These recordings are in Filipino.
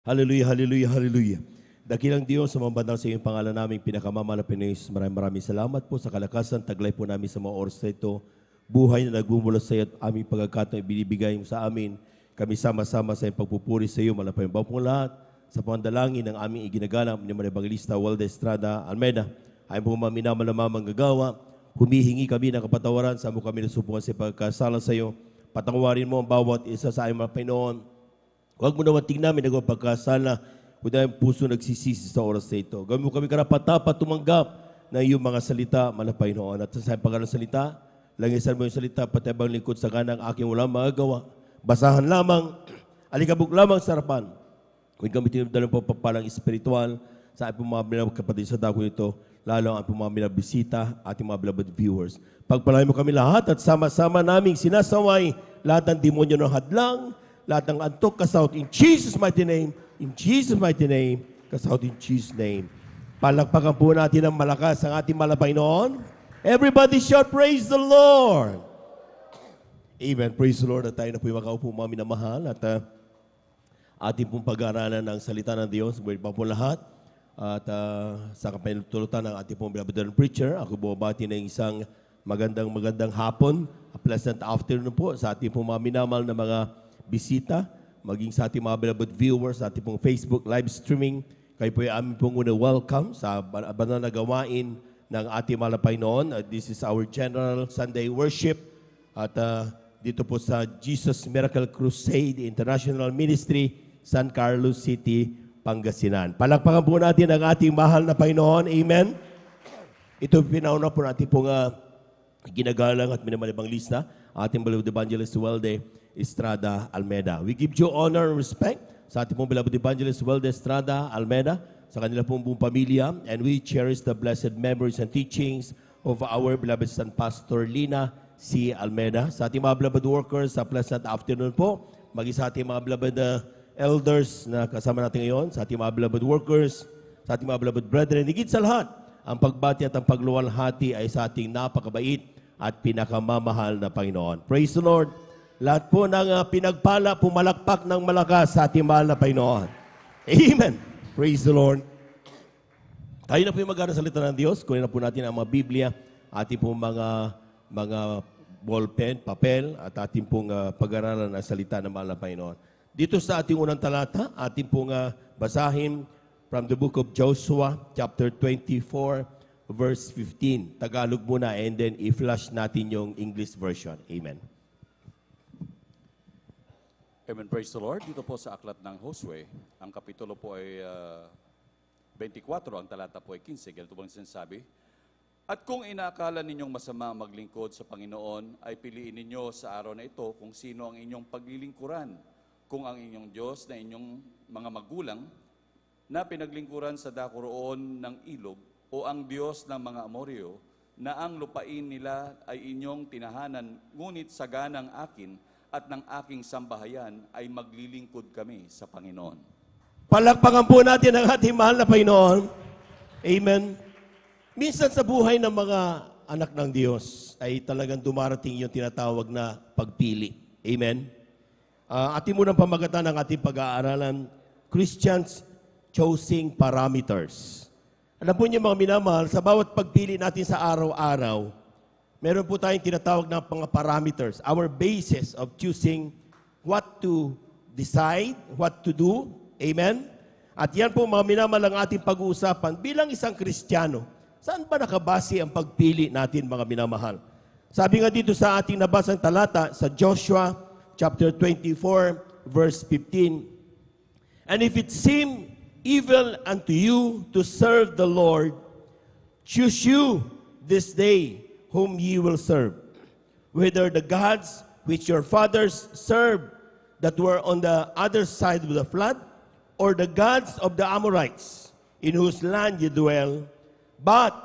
Hallelujah, hallelujah, hallelujah. Dakilang Diyos, sa mga bandang sa iyong pangalan namin, pinakamamahal na Pinoy, maraming salamat po sa kalakasan, taglay po namin sa mga oras na ito. Buhay na nagmumula sa iyo at aming pagkakataon ibinibigay mo sa amin. Kami sama-sama sa iyong pagpupuri sa iyo, malapayang po lahat. Sa pandalangin ng aming iginagalang ni Maria Evangelista Walde Estrada Almeida, ay po maminamal na manggagawa. Humihingi kami ng kapatawaran sa mo kami nasubukan sa pagkasala sa iyo. Patawarin mo ang bawat isa sa aming mga Pinoon. Huwag mo naman tingnan namin ang pagkasala kung dahil puso nagsisisi sa oras na ito. Gawin mo kami karapat-dapat tumanggap na iyong mga salita, malapay noon. At sa pagkalang salita, langisan mo yung salita, pati abang lingkod sa kanang aking walang magagawa. Basahan lamang, alikabok lamang sa harapan. Kung kami tinadalang po papalang espiritual sa ating mga bilang kapatid sa dako nito, lalo ang mga bilang bisita, ating mga beloved viewers. Pagpalain mo kami lahat at sama-sama naming sinasaway lahat ng demonyo ng hadlang, lahat ng antok, kasaut in Jesus' mighty name, in Jesus' mighty name, kasaut in Jesus' name. Palakpakan po natin ng malakas ang ating malapay noon. Everybody shout, praise the Lord! Amen. Praise the Lord. At tayo na po yung makaupo mga minamahal at ating pong pag-aaralan ng salita ng Diyos. Buhay pa po lahat. At sa kapinutulutan ng ating pong beloved preacher, ako bumabati ng isang magandang hapon. A pleasant afternoon po sa ating pong mga minamahal na mga bisita, maging sa ating mga beloved viewers, sa ating pong Facebook live streaming. Kayo po yung aming pong welcome sa banal na gawain ng ating malapay noon. This is our General Sunday Worship. At dito po sa Jesus Miracle Crusade International Ministry, San Carlos City, Pangasinan. Palakpakan po natin ang ating mahal na Panginoon. Amen. Ito pinauna po natin pong ginagalang at minamalibang lista, ating beloved evangelist Walde Estrada Almeida. We give you honor and respect sa ating pong beloved evangelist Walde Estrada Almeida, sa kanila pong buong pamilya, and we cherish the blessed memories and teachings of our beloved San Pastor Lina C. Almeida. Sa ating mga beloved workers, sa pleasant afternoon po, maging sa ating mga beloved elders na kasama natin ngayon, sa ating mga beloved workers, sa ating mga beloved brethren, higit sa lahat, ang pagbati at ang pagluwalhati ay sa ating napakabait at pinakamamahal na Panginoon. Praise the Lord. Lahat po ng pinagpala, pumalakpak ng malakas sa ating mahal na Panginoon. Amen. Praise the Lord. Tayo na po yung mag-aaral sa salita ng Diyos. Kunin na po natin ang mga Biblia, ating pong mga ballpen, papel, at ating pong pag-aaralan ng salita ng mahal na Panginoon. Dito sa ating unang talata, ating pong basahin from the book of Joshua, chapter 24, verse 15. Tagalog muna and then i-flash natin yung English version. Amen. Amen. Praise the Lord. Dito po sa aklat ng Josue, ang kapitulo po ay 24, ang talata po ay 15. Ganito po ang sinasabi. At kung inakala ninyong masama maglingkod sa Panginoon, ay piliin ninyo sa araw na ito kung sino ang inyong paglilingkuran. Kung ang inyong Diyos na inyong mga magulang na pinaglingkuran sa dako roon ng ilog, o ang Diyos ng mga Amoryo na ang lupain nila ay inyong tinahanan, ngunit saganang akin at ng aking sambahayan ay maglilingkod kami sa Panginoon. Palakpakan po natin ang ating mahal na Panginoon. Amen. Minsan sa buhay ng mga anak ng Diyos ay talagang dumarating yung tinatawag na pagpili. Amen. Ating munang pamagatan ng ating pag-aaralan, Christians choosing parameters. Alam po niyo mga minamahal, sa bawat pagpili natin sa araw-araw, meron po tayong tinatawag na mga parameters, our basis of choosing what to decide, what to do. Amen? At yan po mga minamahal ang ating pag-uusapan bilang isang Kristiyano. Saan ba nakabase ang pagpili natin mga minamahal? Sabi nga dito sa ating nabasang talata sa Joshua chapter 24 verse 15. And if it seem evil unto you to serve the Lord, choose you this day whom ye will serve, whether the gods which your fathers served that were on the other side of the flood, or the gods of the Amorites in whose land ye dwell. But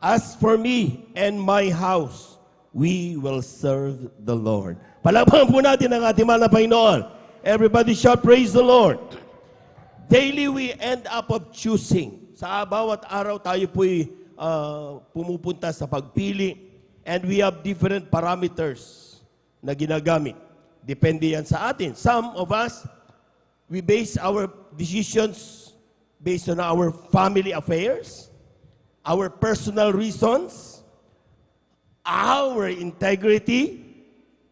as for me and my house, we will serve the Lord. Palakpakan po natin ang ating mahal na Panginoon. Everybody shout, praise the Lord. Daily we end up of choosing. Sa bawat araw tayo po'y pumupunta sa pagpili. And we have different parameters na ginagamit. Depende yan sa atin. Some of us We base our decisions based on our family affairs, our personal reasons, our integrity,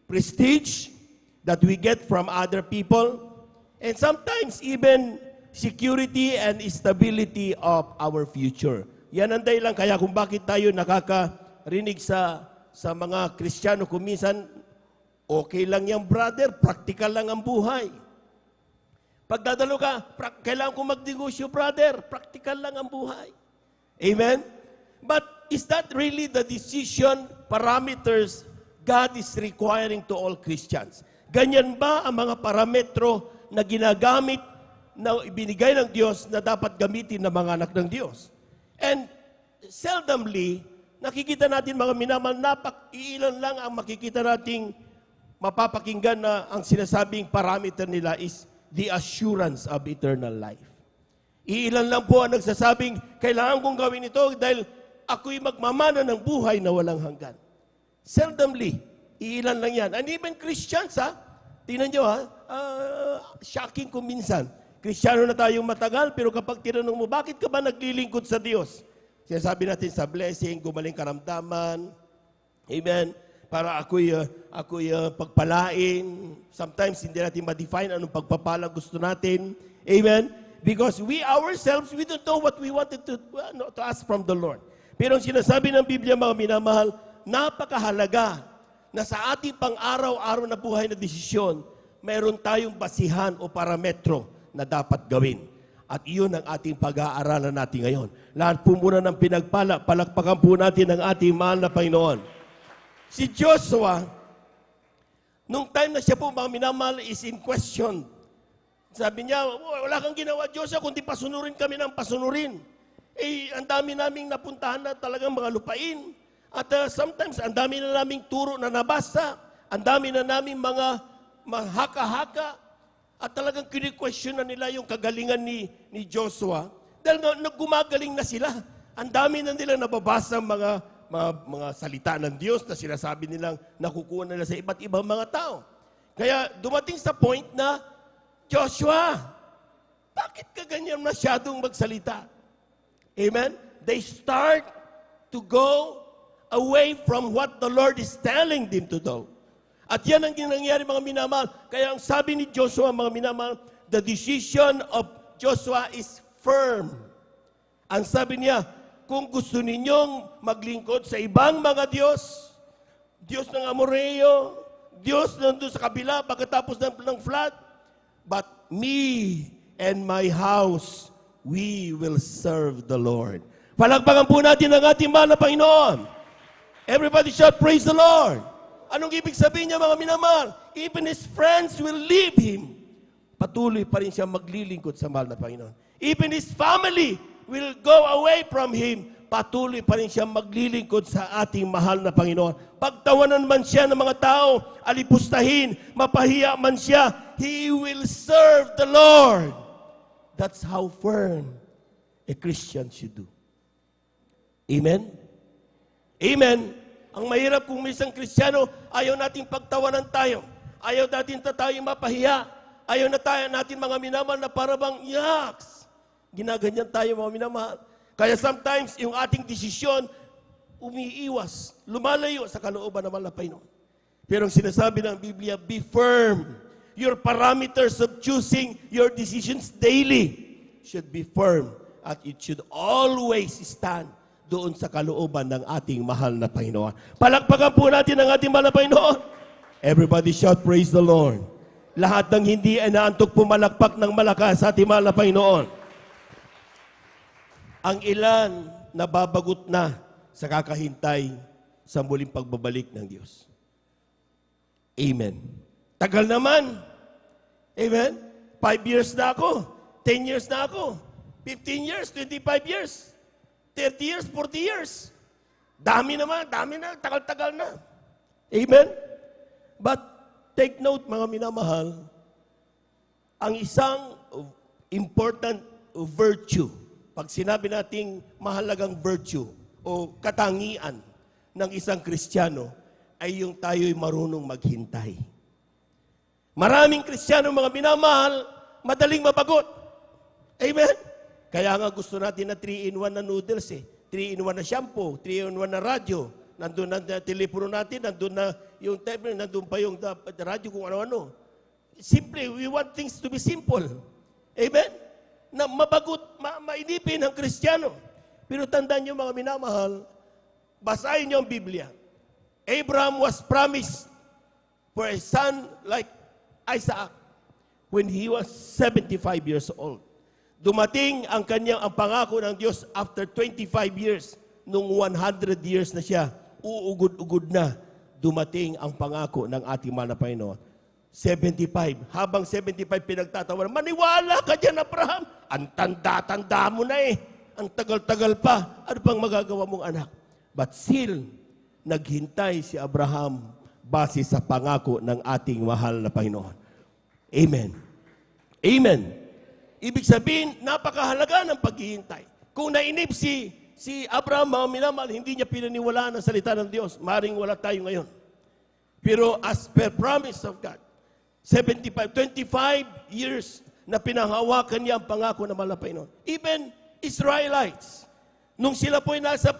prestige that we get from other people, and sometimes even security and stability of our future. Yan ang dahilan kaya kung bakit tayo nakakarinig sa mga Kristiyano kung minsan, okay lang yan brother, practical lang ang buhay. Pagdadalo ka, kailangan ko magnegosyo brother, practical lang ang buhay. Amen? But is that really the decision parameters God is requiring to all Christians? Ganyan ba ang mga parametro na ginagamit na ibinigay ng Diyos na dapat gamitin ng mga anak ng Diyos? And seldomly, nakikita natin mga minamahal, iilan lang ang makikita nating mapapakinggan na ang sinasabing parameter nila is the assurance of eternal life. Iilan lang po ang nagsasabing, kailangan kong gawin ito dahil ako'y magmamana ng buhay na walang hanggan. Seldomly, iilan lang yan. And even Christians, tingnan nyo shocking kung minsan. Kristiyano na tayong matagal, pero kapag tinanong mo, bakit ka ba naglilingkod sa Diyos? Sinasabi natin sa blessing, gumaling karamdaman, amen, para ako'y pagpalain. Sometimes hindi natin ma-define anong pagpapala gusto natin. Amen? Because we ourselves, we don't know what we wanted to ask from the Lord. Pero ang sinasabi ng Biblia, mga minamahal, napakahalaga na sa ating pang-araw-araw na buhay na desisyon, mayroon tayong basihan o parametro na dapat gawin. At iyon ang ating pag-aaralan natin ngayon. Lahat po muna ng pinagpala, palakpakan po natin ang ating mahal na Panginoon. Si Joshua, nung time na siya po, mga minamahal, is in question. Sabi niya, wala kang ginawa, Joshua, kundi pasunurin kami ng pasunurin. Ang dami naming napuntahan na talagang mga lupain. At sometimes, ang dami na naming turo na nabasa. Ang dami na naming mga haka-haka. At talagang kini-question na nila yung kagalingan ni Joshua. Dahil gumagaling na sila. Ang dami na nila nababasa mga salita ng Diyos na sinasabi nilang nakukuha nila sa iba't ibang mga tao. Kaya dumating sa point na, Joshua, bakit ka ganyan masyadong magsalita? Amen? They start to go away from what the Lord is telling them to do. At yan ang nangyari, mga minamahal. Kaya ang sabi ni Joshua, mga minamahal, the decision of Joshua is firm. Ang sabi niya, kung gusto ninyong maglingkod sa ibang mga Diyos, Diyos ng Amoreo, Diyos nandun sa kabila pagkatapos ng flood, but me and my house, we will serve the Lord. Palakpakan po natin ang ating mahal na Panginoon. Everybody shout, praise the Lord. Anong ibig sabihin niya, mga minamahal? Even his friends will leave him. Patuloy pa rin siya maglilingkod sa mahal na Panginoon. Even his family will go away from him. Patuloy pa rin siya maglilingkod sa ating mahal na Panginoon. Pagtawanan man siya ng mga tao, alipustahin, mapahiya man siya, he will serve the Lord. That's how firm a Christian should do. Amen? Amen. Ang mahirap kung isang Kristiyano, ayaw nating pagtawanan tayo. Ayaw natin tayo mapahiya. Ayaw natin mga minamahal na parabang yaks. Ginaganyan tayo, mga minamahal. Kaya sometimes, yung ating desisyon, umiiwas, lumalayo sa kalooban ng mahal na Panginoon. Pero ang sinasabi ng Biblia, be firm. Your parameters of choosing your decisions daily should be firm. At it should always stand doon sa kalooban ng ating mahal na Panginoon. Palakpakan po natin ang ating mahal na Panginoon. Everybody shout, praise the Lord. Lahat ng hindi ay naantok pumalakpak ng malakas sa ating mahal na Panginoon. Ang ilan nababagot na sa kakahintay sa muling pagbabalik ng Diyos. Amen. Tagal naman. Amen. 5 years na ako. 10 years na ako. 15 years, 25 years. 30 years, 40 years. Dami na, tagal-tagal na. Amen? But take note, mga minamahal, ang isang important virtue, pag sinabi nating mahalagang virtue o katangian ng isang Kristiyano, ay yung tayo'y marunong maghintay. Maraming Kristiyano, mga minamahal, madaling mabagot. Amen? Kaya nga gusto natin na 3-in-1 na noodles eh. 3-in-1 na shampoo, 3-in-1 na radyo. Nandun na telepono natin, nandun na yung tablet, nandun pa yung radyo kung ano-ano. Simple, we want things to be simple. Amen? Na mabagot, mainipin ang Kristiyano. Pero tandaan niyo mga minamahal, basahin niyo ang Biblia. Abraham was promised for a son like Isaac when he was 75 years old. Dumating ang pangako ng Diyos after 25 years. Nung 100 years na siya, uugod-ugod na, dumating ang pangako ng ating mahal na Panginoon. 75. Habang 75 pinagtatawanan, maniwala ka dyan, Abraham. Ang tanda-tanda mo na eh. Ang tagal-tagal pa. Ano pang magagawa mong anak? But still, naghintay si Abraham base sa pangako ng ating mahal na Panginoon. Amen. Amen. Ibig sabihin, napakahalaga ng paghihintay. Kung nainip si Abraham, mga minamahal, hindi niya pinaniwalaan ang salita ng Diyos. Maring wala tayo ngayon. Pero as per promise of God, 25 years na pinanghawakan niya ang pangako ng mahal na Panginoon. Even Israelites, nung sila po ay nasa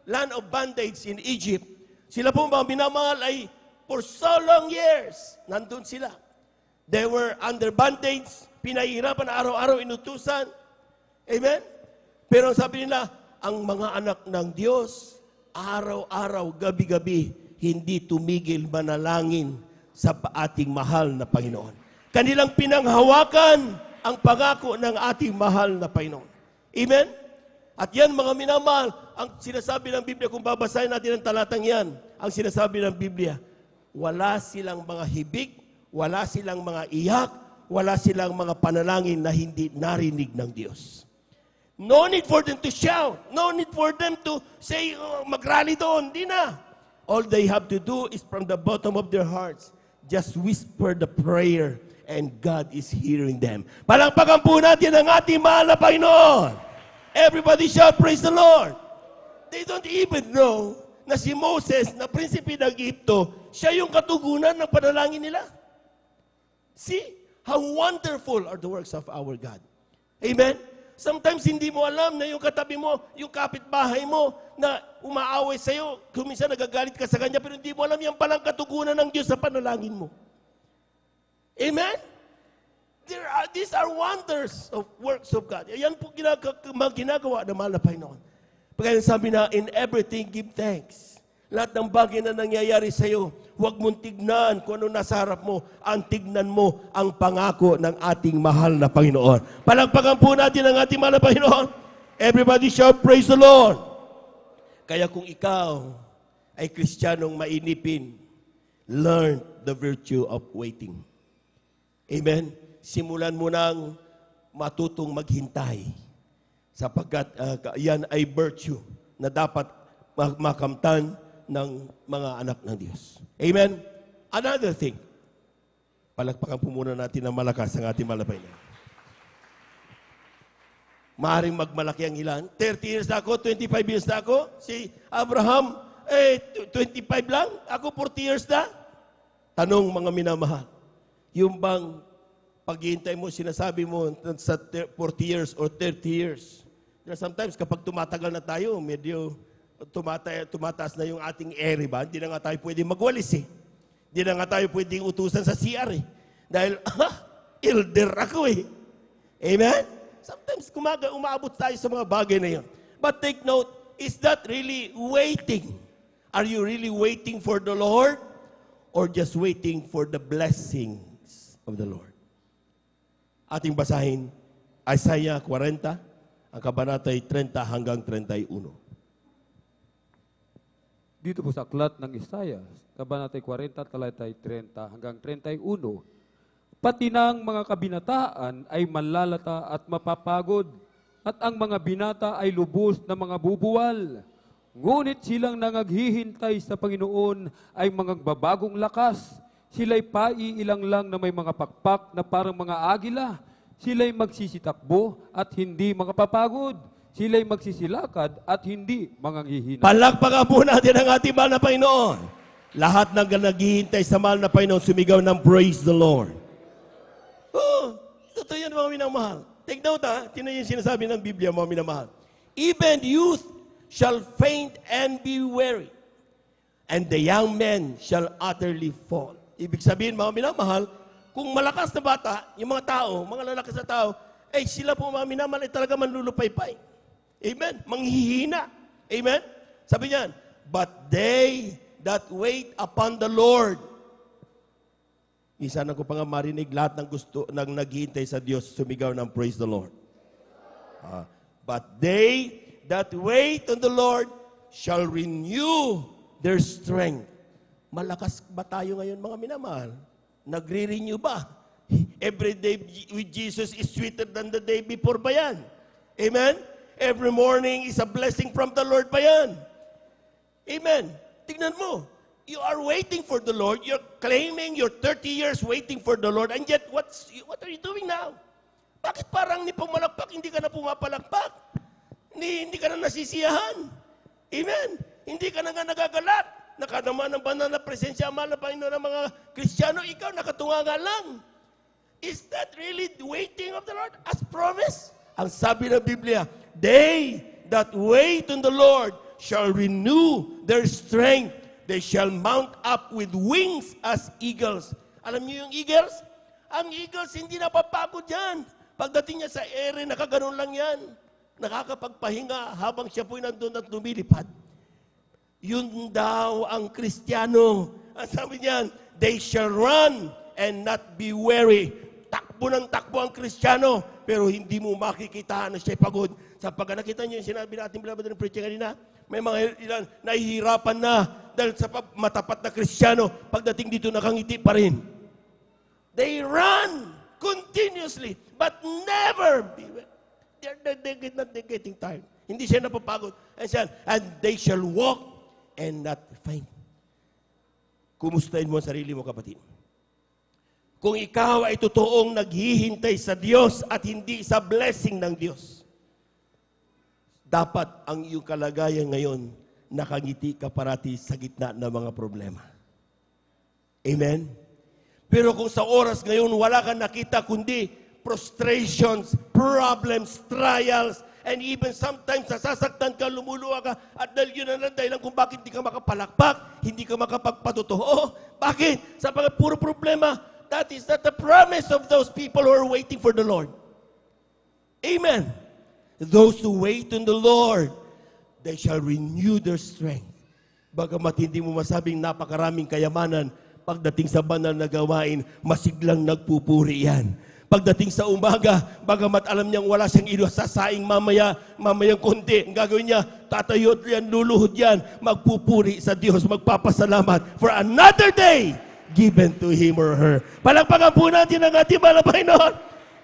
land of bondage in Egypt, sila po mga minamahal ay for so long years, nandun sila. They were under bondage, pinahihirapan araw-araw inutusan. Amen? Pero sabi nila, ang mga anak ng Diyos, araw-araw, gabi-gabi, hindi tumigil manalangin sa ating mahal na Panginoon. Kanilang pinanghawakan ang pangako ng ating mahal na Panginoon. Amen? At yan mga minamahal, ang sinasabi ng Biblia, kung babasahin natin ang talatang yan, ang sinasabi ng Biblia, wala silang mga hibik, wala silang mga iyak, wala silang mga panalangin na hindi narinig ng Diyos. No need for them to shout. No need for them to say, oh, mag-rally doon. Di na. All they have to do is from the bottom of their hearts, just whisper the prayer and God is hearing them. Palakpakan po natin ang ating mahal na Panginoon. Everybody shout, praise the Lord. They don't even know na si Moses, na prinsipe ng Egypto, siya yung katugunan ng panalangin nila. See how wonderful are the works of our God. Amen? Sometimes hindi mo alam na yung katabi mo, yung kapitbahay mo na umaaway sa'yo, kuminsan nagagalit ka sa kanya, pero hindi mo alam yan palang katugunan ng Diyos sa panalangin mo. Amen? These are wonders of works of God. Yan po ginagawa ng mahal na Panginoon. Pagkaya sabi na, in everything give thanks. Lahat ng bagay na nangyayari sa iyo, huwag mong tignan kung ano nasa harap mo. Ang tignan mo ang pangako ng ating mahal na Panginoon. Palagpagan po natin ang ating mahal na Panginoon. Everybody shout, praise the Lord. Kaya kung ikaw ay Kristiyanong mainipin, learn the virtue of waiting. Amen? Simulan mo nang matutong maghintay. Sapagkat yan ay virtue na dapat makamtan ng mga anak ng Diyos. Amen? Another thing, palakpakan po muna natin ng malakas ang ating malapay na. Maaaring magmalaki ang ilan. 30 years na ako, 25 years na ako. Si Abraham, 25 lang. Ako 40 years na. Tanong mga minamahal, yung bang paghihintay mo, sinasabi mo sa 40 years or 30 years. Sometimes kapag tumatagal na tayo, medyo tumataas na yung ating ere ba? Hindi na nga tayo pwedeng magwalis eh. Hindi na nga tayo pwedeng utusan sa CR eh. Dahil, elder ako eh. Amen? Sometimes umaabot tayo sa mga bagay na yun. But take note, is that really waiting? Are you really waiting for the Lord? Or just waiting for the blessings of the Lord? Ating basahin, Isaiah 40, ang kabanatay 30 hanggang 31. Dito po sa aklat ng Isaiah, kabanatay 40, talatay 30 hanggang 31, pati ng mga kabinataan ay manlalata at mapapagod, at ang mga binata ay lubos na mga bubuwal. Ngunit silang nangaghihintay sa Panginoon ay mga babagong lakas. Sila'y paiilang lang na may mga pakpak na parang mga agila. Sila'y magsisitakbo at hindi makapapagod. Sila'y magsisilakad at hindi manganghihina. Palakpakan po natin ang ating mahal na Panginoon. Lahat ng naghihintay sa mahal na Panginoon, sumigaw ng praise the Lord. Oh, Totoo yan, mga minamahal. Take note ha, tingnan yung sinasabi ng Biblia, mga minamahal. Even youth shall faint and be weary, and the young men shall utterly fall. Ibig sabihin, mga minamahal, kung malakas na bata, yung mga tao, mga lalakas na tao, sila po mga minamahal ay talaga manlulupaypay. Amen? Manghihina. Amen? Sabi niyan, but they that wait upon the Lord. Isa na ko pa nga marinig lahat ng gusto, ng naghihintay sa Diyos, sumigaw ng praise the Lord. But they that wait on the Lord shall renew their strength. Malakas ba tayo ngayon, mga minamahal? Nagre-renew ba? Every day with Jesus is sweeter than the day before ba yan? Amen? Every morning is a blessing from the Lord ba yan? Amen? Tignan mo. You are waiting for the Lord. You're claiming you're 30 years waiting for the Lord. And yet, what are you doing now? Bakit parang ni pumalakpak, hindi ka na pumapalakpak? Hindi ka na nasisiyahan? Amen? Hindi ka na nga nagagalat. Nakadama ng banal na presensya, mahal na Panginoon ng mga Kristiyano, ikaw nakatunga nga lang. Is that really the waiting of the Lord as promised? Ang sabi ng Biblia, they that wait on the Lord shall renew their strength. They shall mount up with wings as eagles. Alam niyo yung eagles? Ang eagles hindi napapagod yan. Pagdating niya sa ere, nakaganon lang yan. Nakakapagpahinga habang siya po'y nandun at lumilipad. Yun daw ang Kristiyano. Ang sabi niyan, they shall run and not be weary. Takbo ng takbo ang Kristiyano, pero hindi mo makikita na siya'y pagod. Sa pag nakita niyo yung sinabi natin, beloved ng preaching kanina, may mga ilan nahihirapan na dahil sa matapat na Kristiyano, pagdating dito nakangiti pa rin. They run continuously, but never be weary. They're not getting tired. Hindi siya napapagod. And they shall walk and not faint. Kumustahin mo ang sarili mo, kapatid. Kung ikaw ay totoong naghihintay sa Diyos at hindi sa blessing ng Diyos, dapat ang iyong kalagayan ngayon, nakangiti ka parati sa gitna ng mga problema. Amen? Pero kung sa oras ngayon, wala kang nakita kundi frustrations, problems, trials, and even sometimes nasasaktan ka, lumuluwa ka, at dahil yun ang dahilan kung bakit hindi ka makapalakpak, hindi ka makapagpatotoo. Bakit? Sa puro problema, that is not the promise of those people who are waiting for the Lord. Amen. Those who wait on the Lord, they shall renew their strength. Bagamat hindi mo masabing napakaraming kayamanan, pagdating sa banal na gawain, masiglang nagpupuri yan. Pagdating sa umaga, bagamat alam niyang wala siyang sasaing mamayang konti, ang gagawin niya, tatayot yan, luluhod yan, magpupuri sa Diyos, magpapasalamat for another day given to him or her. Palakpakan po natin ang ating mahal na Panginoon.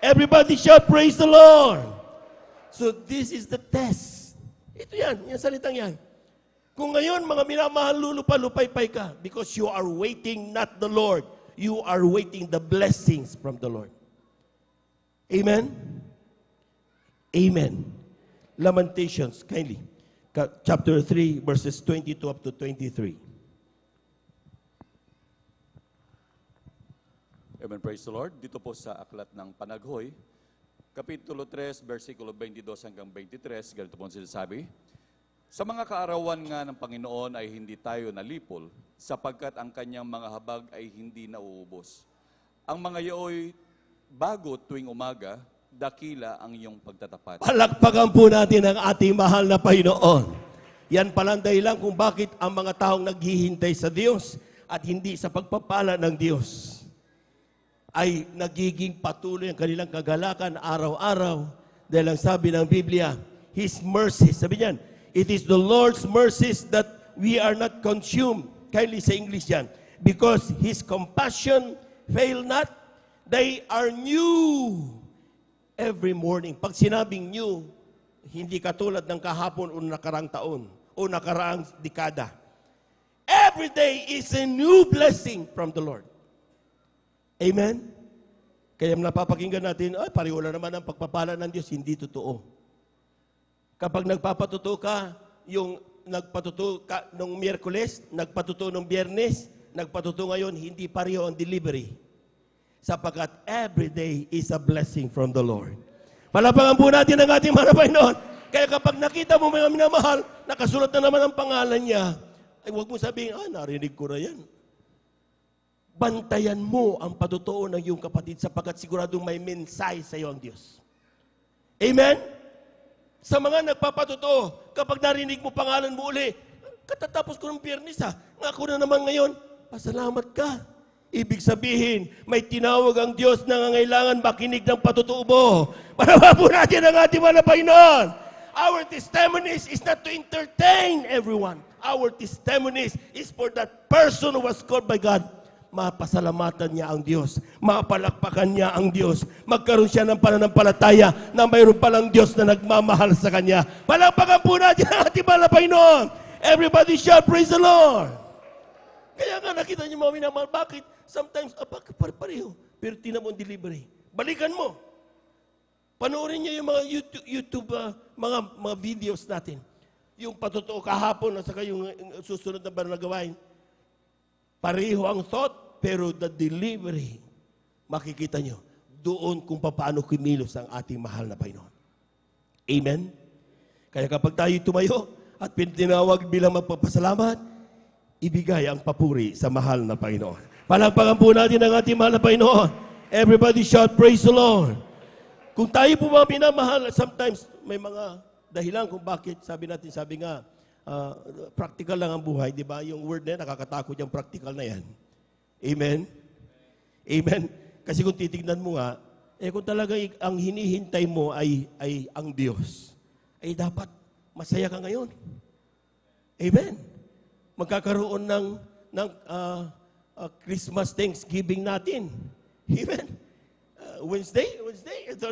Everybody shout, praise the Lord. So this is the test. Ito yan, yung salitang yan. Kung ngayon, mga minamahal, lulupay ka because you are waiting not the Lord. You are waiting the blessings from the Lord. Amen? Amen. Lamentations, kindly. Chapter 3, verses 22 up to 23. Amen, praise the Lord. Dito po sa Aklat ng Panaghoy, Kapitulo 3, versikulo 22 hanggang 23, ganito po ang sinasabi, sa mga kaarawan nga ng Panginoon ay hindi tayo nalipol, sapagkat ang kanyang mga habag ay hindi nauubos. Ang mga yaoy bago tuwing umaga, dakila ang iyong pagtatapat. Palakpakan po natin ang ating mahal na Panginoon. Yan palang dahilan kung bakit ang mga taong naghihintay sa Diyos at hindi sa pagpapala ng Diyos ay nagiging patuloy ang kanilang kagalakan araw-araw dahil ang sabi ng Biblia, His mercies, sabi niyan, it is the Lord's mercies that we are not consumed. Kindly sa English yan. Because His compassion fail not, they are new every morning. Pag sinabing new, hindi katulad ng kahapon o nakaraang taon o nakaraang dekada. Every day is a new blessing from the Lord. Amen? Kaya napapakinggan natin, pareho lang naman ang pagpapala ng Diyos. Hindi totoo. Kapag nagpapatuto ka, yung nagpatuto ka nung Miyerkules, nagpatuto nung Biyernes, nagpatuto ngayon, hindi pareho ang delivery. sapagkat every day is a blessing from the Lord. Palapakan po natin ang ating mga Panginoon. Kaya kapag nakita mo mga minamahal, nakasulat na naman ang pangalan niya, ay huwag mo sabihin, narinig ko na yan. Bantayan mo ang patutuo ng iyong kapatid sapagkat siguradong may mensahe sa iyo ang Diyos. Amen? Sa mga nagpapatutuo, kapag narinig mo pangalan mo uli, katatapos ko ng Biyernes nga ako na naman ngayon, pasalamat ka. Ibig sabihin, may tinawag ang Diyos na nangangailangan makinig ng patutuo mo. Para po natin ang ating mga Panginoon. Our testimonies is not to entertain everyone. Our testimonies is for that person who was called by God. Mapasalamatan niya ang Diyos. Mapalakpakan niya ang Diyos. Magkaroon siya ng pananampalataya na mayroon palang Diyos na nagmamahal sa kanya. Palakpakan po natin ang ating mga Panginoon. Everybody shout, praise the Lord. Kaya nga nakita niyo mga minamahal, bakit? Sometimes, bakit pareho? Pero tinan mo ang delivery. Balikan mo. Panoorin niyo yung mga YouTube mga videos natin. Yung patutuo kahapon at saka yung susunod na banal na gawain. Pareho ang thought, pero the delivery, makikita niyo doon kung paano kumilos ang ating mahal na Panginoon. Amen? Kaya kapag tayo tumayo at tinawag bilang magpapasalamat, ibigay ang papuri sa mahal na Panginoon. Palakpakan po natin ang ating mahal na Panginoon. Everybody shout, praise the Lord. Kung tayo po mga minamahal, sometimes may mga dahilan kung bakit, sabi nga, practical lang ang buhay, di ba? Yung word na yan, nakakatakot yung practical na yan. Amen? Amen? Kasi kung titignan mo nga, kung talaga ang hinihintay mo ay ang Diyos, ay dapat masaya ka ngayon. Amen? Magkakaroon ng Christmas Thanksgiving natin. Amen? Wednesday,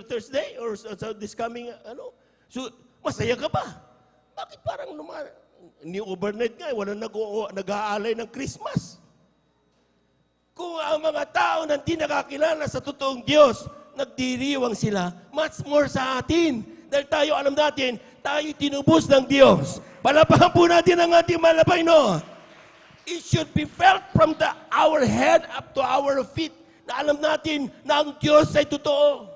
Thursday, or this coming, So, masaya ka ba? Bakit parang ni overnight nga, wala nag-aalay ng Christmas? Kung ang mga tao na hindi nakakilala sa totoong Diyos, nagdiriwang sila, much more sa atin. Dahil tayo, alam natin, tayo tinubos ng Diyos. Palapakan po natin ang ating mahal na Panginoon. It should be felt from our head up to our feet na alam natin na ang Diyos ay totoo.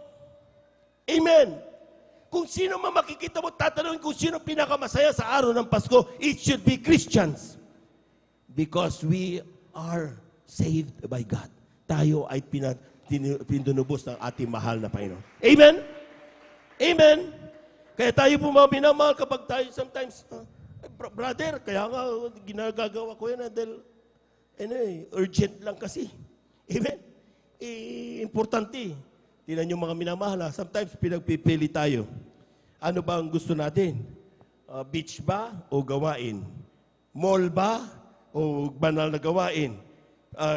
Amen. Kung sino man makikita mo, tatanungin kung sino pinakamasaya sa araw ng Pasko, it should be Christians. Because we are saved by God. Tayo ay pinunubos ng ating mahal na Panginoon. Amen? Amen? Kaya tayo po mga minamahal kapag tayo sometimes, brother, kaya nga ginagagawa ko yan dahil urgent lang kasi. Amen? Importante. Tingnan nyo mga minamahal, sometimes pinagpipili tayo. Ano ba ang gusto natin? Beach ba o gawain? Mall ba o banal na gawain?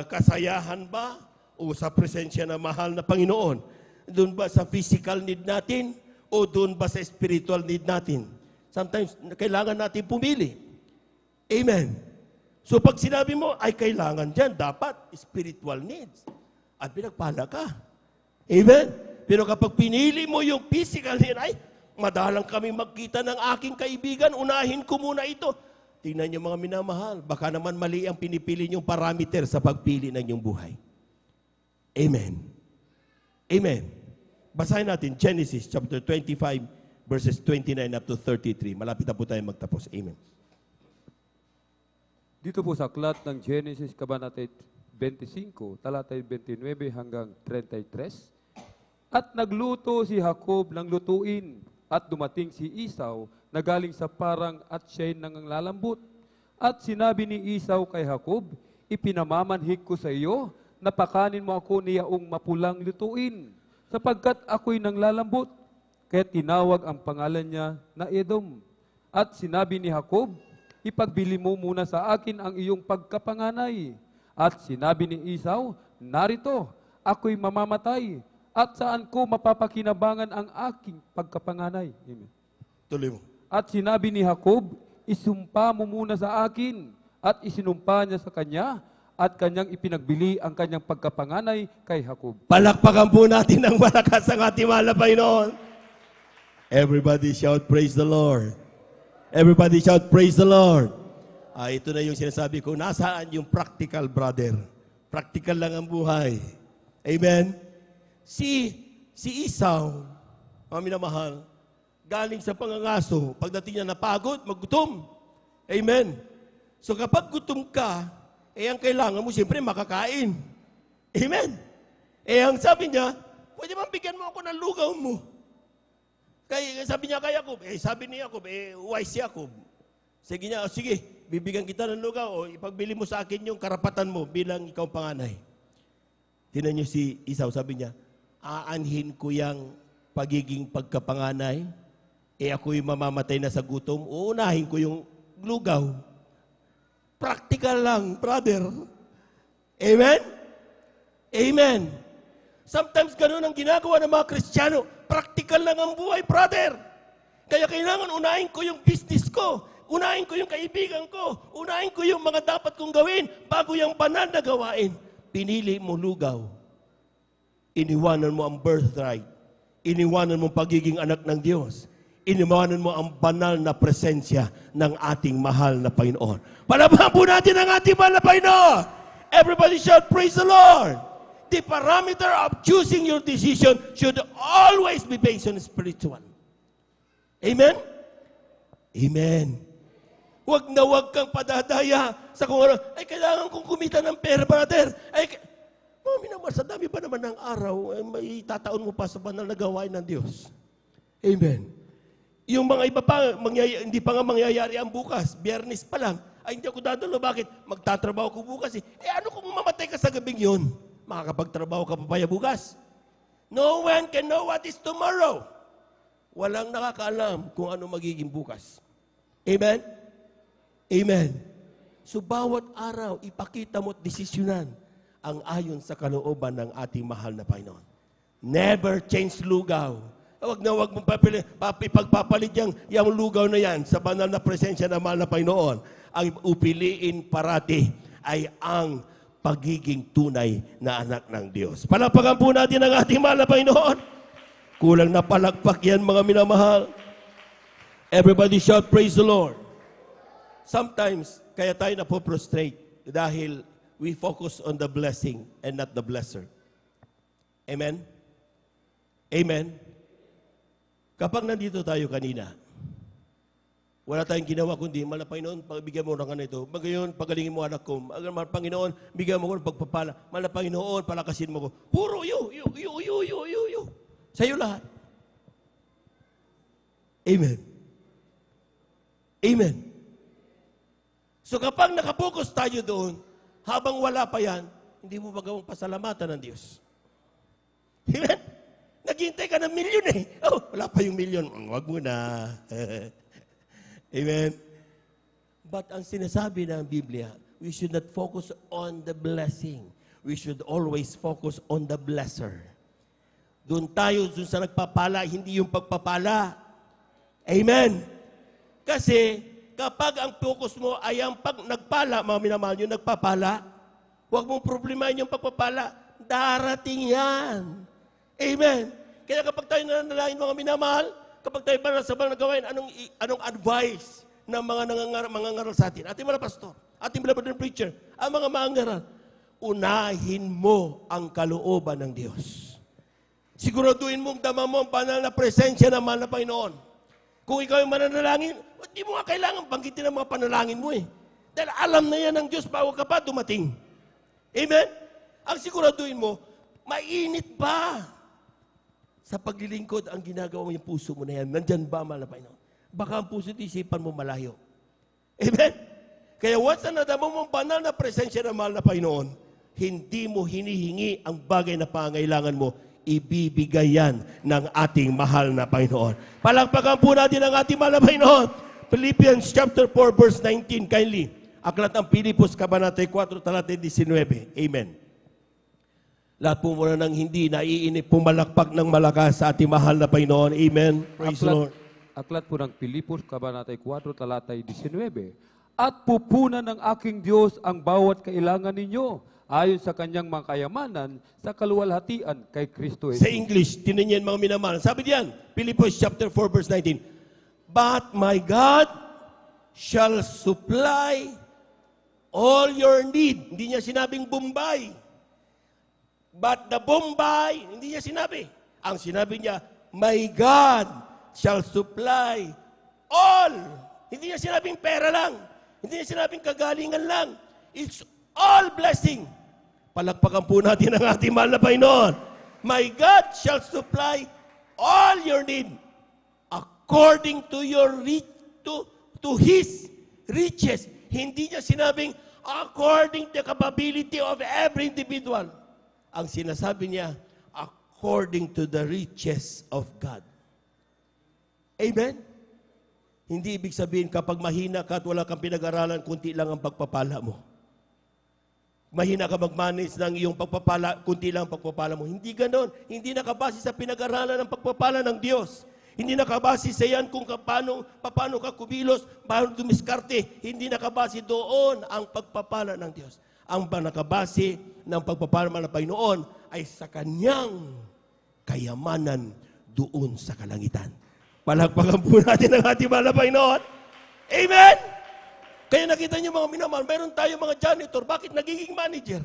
Kasayahan ba o sa presensya ng mahal na Panginoon? Doon ba sa physical need natin o doon ba sa spiritual need natin? Sometimes, kailangan natin pumili. Amen. So pag sinabi mo, ay kailangan dyan, dapat spiritual needs. At pinagpala ka. Amen? Pero kapag pinili mo yung physical need, ay, madalang kami magkita ng aking kaibigan, unahin ko muna ito. Tingnan niyo mga minamahal, baka naman mali ang pinipili niyong parameter sa pagpili ng iyong buhay. Amen. Amen. Basahin natin Genesis chapter 25 verses 29 up to 33. Malapit na po tayo magtapos. Amen. Dito po sa aklat ng Genesis, Kabanata 25, talatay 29 hanggang 33. At nagluto si Jacob ng lutuin, at dumating si Esau na galing sa parang at siya'y nangangalambot. At sinabi ni Esau kay Jacob, ipinamamanhik ko sa iyo, napakanin mo ako niyaong mapulang lutuin, sapagkat ako'y nanglalambot. Kaya tinawag ang pangalan niya na Edom. At sinabi ni Jacob, ipagbili mo muna sa akin ang iyong pagkapanganay. At sinabi ni Esau, narito, ako'y mamamatay, at saan ko mapapakinabangan ang aking pagkapanganay. Amen. Tuloy mo. At sinabi ni Jacob, isumpa mo muna sa akin, at isinumpa niya sa kanya, at kanyang ipinagbili ang kanyang pagkapanganay kay Jacob. Palakpakan po natin ng malakas ang ating mahal na Panginoon. Everybody shout, praise the Lord. Everybody shout, praise the Lord. Ito na yung sinasabi ko, nasaan yung practical, brother? Practical lang ang buhay. Amen? Si Esau, mga minamahal, galing sa pangangaso, pagdating niya napagod, maggutom. Amen? So kapag gutom ka, ang kailangan mo siyempre makakain. Amen? Ang sabi niya, pwede bang bigyan mo ako ng lugaw mo? Kaya sabi niya kay Jacob, sabi ni Jacob, wise si Jacob. Sige niya, sige, bibigyan kita ng lugaw o ipagbili mo sa akin yung karapatan mo bilang ikaw panganay. Tinan niyo si Esau, sabi niya, aanhin ko yung pagiging pagkapanganay, ako'y mamamatay na sa gutom, uunahin ko yung lugaw. Practical lang, brother. Amen? Amen. Sometimes ganun ang ginagawa ng mga Kristiyano. Practical lang ang buhay, brother. Kaya kailangan unahin ko yung business ko. Unahin ko yung kaibigan ko. Unahin ko yung mga dapat kong gawin bago yung banal na gawain. Pinili mo lugaw. Iniwanan mo ang birthright. Iniwanan mo pagiging anak ng Diyos. Iniwanan mo ang banal na presensya ng ating mahal na Panginoon. Palabahan po natin ang ating mahal na Panginoon. Everybody shout, praise the Lord. The parameter of choosing your decision should always be based on spiritual. Amen? Amen. Huwag na huwag kang padadaya sa kung ano, kailangan kong kumita ng pera, brother. Mami naman, sa dami pa naman ng araw, may tataon mo pa sa banal na gawain ng Diyos. Amen. Yung mga iba pa, hindi pa nga mangyayari ang bukas. Biyernes pa lang. Hindi ako dadalo. Bakit? Magtatrabaho ko bukas eh. Ano kung mamatay ka sa gabing yun? Makakapagtrabaho ka pa ba bukas? No one can know what is tomorrow. Walang nakakaalam kung ano magiging bukas. Amen? Amen. So bawat araw, ipakita mo at desisyonan ang ayon sa kalooban ng ating mahal na Panginoon. Never change lugaw. Huwag na huwag mong pagpapalit yung lugaw na yan sa banal na presensya ng mahal na Panginoon. Ang upiliin parati ay ang pagiging tunay na anak ng Diyos. Palakpakan po natin ang ating mahal na Panginoon. Kulang na palakpak yan, mga minamahal. Everybody shout, praise the Lord. Sometimes, kaya tayo napoprostrate dahil we focus on the blessing and not the blesser. Amen? Amen? Kapag nandito tayo kanina, wala tayong ginawa kundi, mahal na Panginoon, pagbigyan mo ng ito. Magayon, pagalingin mo anak ko. Mahal na Panginoon, bigyan mo ko ng pagpapala. Mahal na Panginoon, palakasin mo ko. Puro you. Sa'yo lahat. Amen. Amen. So kapag nakapokus tayo doon, habang wala pa yan, hindi mo magawang pasalamatan ng Diyos. Amen? Naghihintay ka ng milyon eh. Wala pa yung milyon. Huwag mo na. Amen? But ang sinasabi ng Biblia, we should not focus on the blessing. We should always focus on the blesser. Doon tayo sa nagpapala, hindi yung pagpapala. Amen? Kasi kapag ang focus mo ay ang nagpala, mga minamahal, yung nagpapala, huwag mong problemahin yung pagpapala. Darating yan. Amen. Kaya kapag tayo nananalangin, mga minamahal, kapag tayo para sa banal na gawain, anong advice ng mga mangangaral sa atin? Ating mga pastor, ating mga preacher, ang mga mangangaral, unahin mo ang kalooban ng Diyos. Siguraduhin mong dama mo ang banal na presensya ng mahal na Panginoon. Kung ikaw yung mananalangin, hindi mo nga kailangan banggitin ang mga panalangin mo eh. Dahil alam na yan ng Diyos bago ka pa dumating. Amen? Ang siguraduhin mo, mainit ba sa paglilingkod ang ginagawa mo yung puso mo na yan? Nandyan ba, mahal na Panginoon? Baka ang puso at isipan mo malayo. Amen? Kaya once na nadama mo ang banal na presensya ng mahal na Panginoon, hindi mo hinihingi ang bagay na pangailangan mo, ibibigay yan ng ating mahal na Panginoon. Palakpakan po natin ang ating mahal na Panginoon. Philippians chapter 4 verse 19, kindly. Aklat ng Pilipos, Kabanata 4, talata 19. Amen. Lahat po muna ng hindi naiinip, pumalakpak ng malakas sa ating mahal na Panginoon. Amen. Praise the Lord. Aklat po ng Pilipos, Kabanata 4, talata 19. At pupunan ng aking Diyos ang bawat kailangan ninyo, ayon sa kanyang mga kayamanan sa kaluwalhatian kay Kristo Jesus. Sa English, tinan yan mga minamahal. Sabi diyan, Philippians chapter 4 verse 19. But my God shall supply all your need. Hindi niya sinabing Bombay. But the Bombay, hindi niya sinabi. Ang sinabi niya, my God shall supply all. Hindi niya sinabing pera lang. Hindi niya sinabing kagalingan lang. It's all blessing. Palakpakan po natin ang ating mahal na Panginoon. My God shall supply all your need according to your to His riches. Hindi niya sinabing according to the capability of every individual. Ang sinasabi niya, according to the riches of God. Amen? Hindi ibig sabihin kapag mahina ka at wala kang pinag-aralan, kunti lang ang pagpapala mo. Mahina ka mag-manage ng iyong pagpapala, kunti lang ang pagpapala mo. Hindi ganon. Hindi nakabase sa pinag-aralan ng pagpapala ng Diyos. Hindi nakabase sa yan kung paano ka kumilos, paano dumiskarte. Hindi nakabase doon ang pagpapala ng Diyos. Ang nakabase ng pagpapala ng Panginoon ay sa Kanyang kayamanan doon sa kalangitan. Palakpakan po natin ang ating mahal na Panginoon. Amen! Kaya nakita niyo mga minamahal, meron tayo mga janitor, bakit nagiging manager?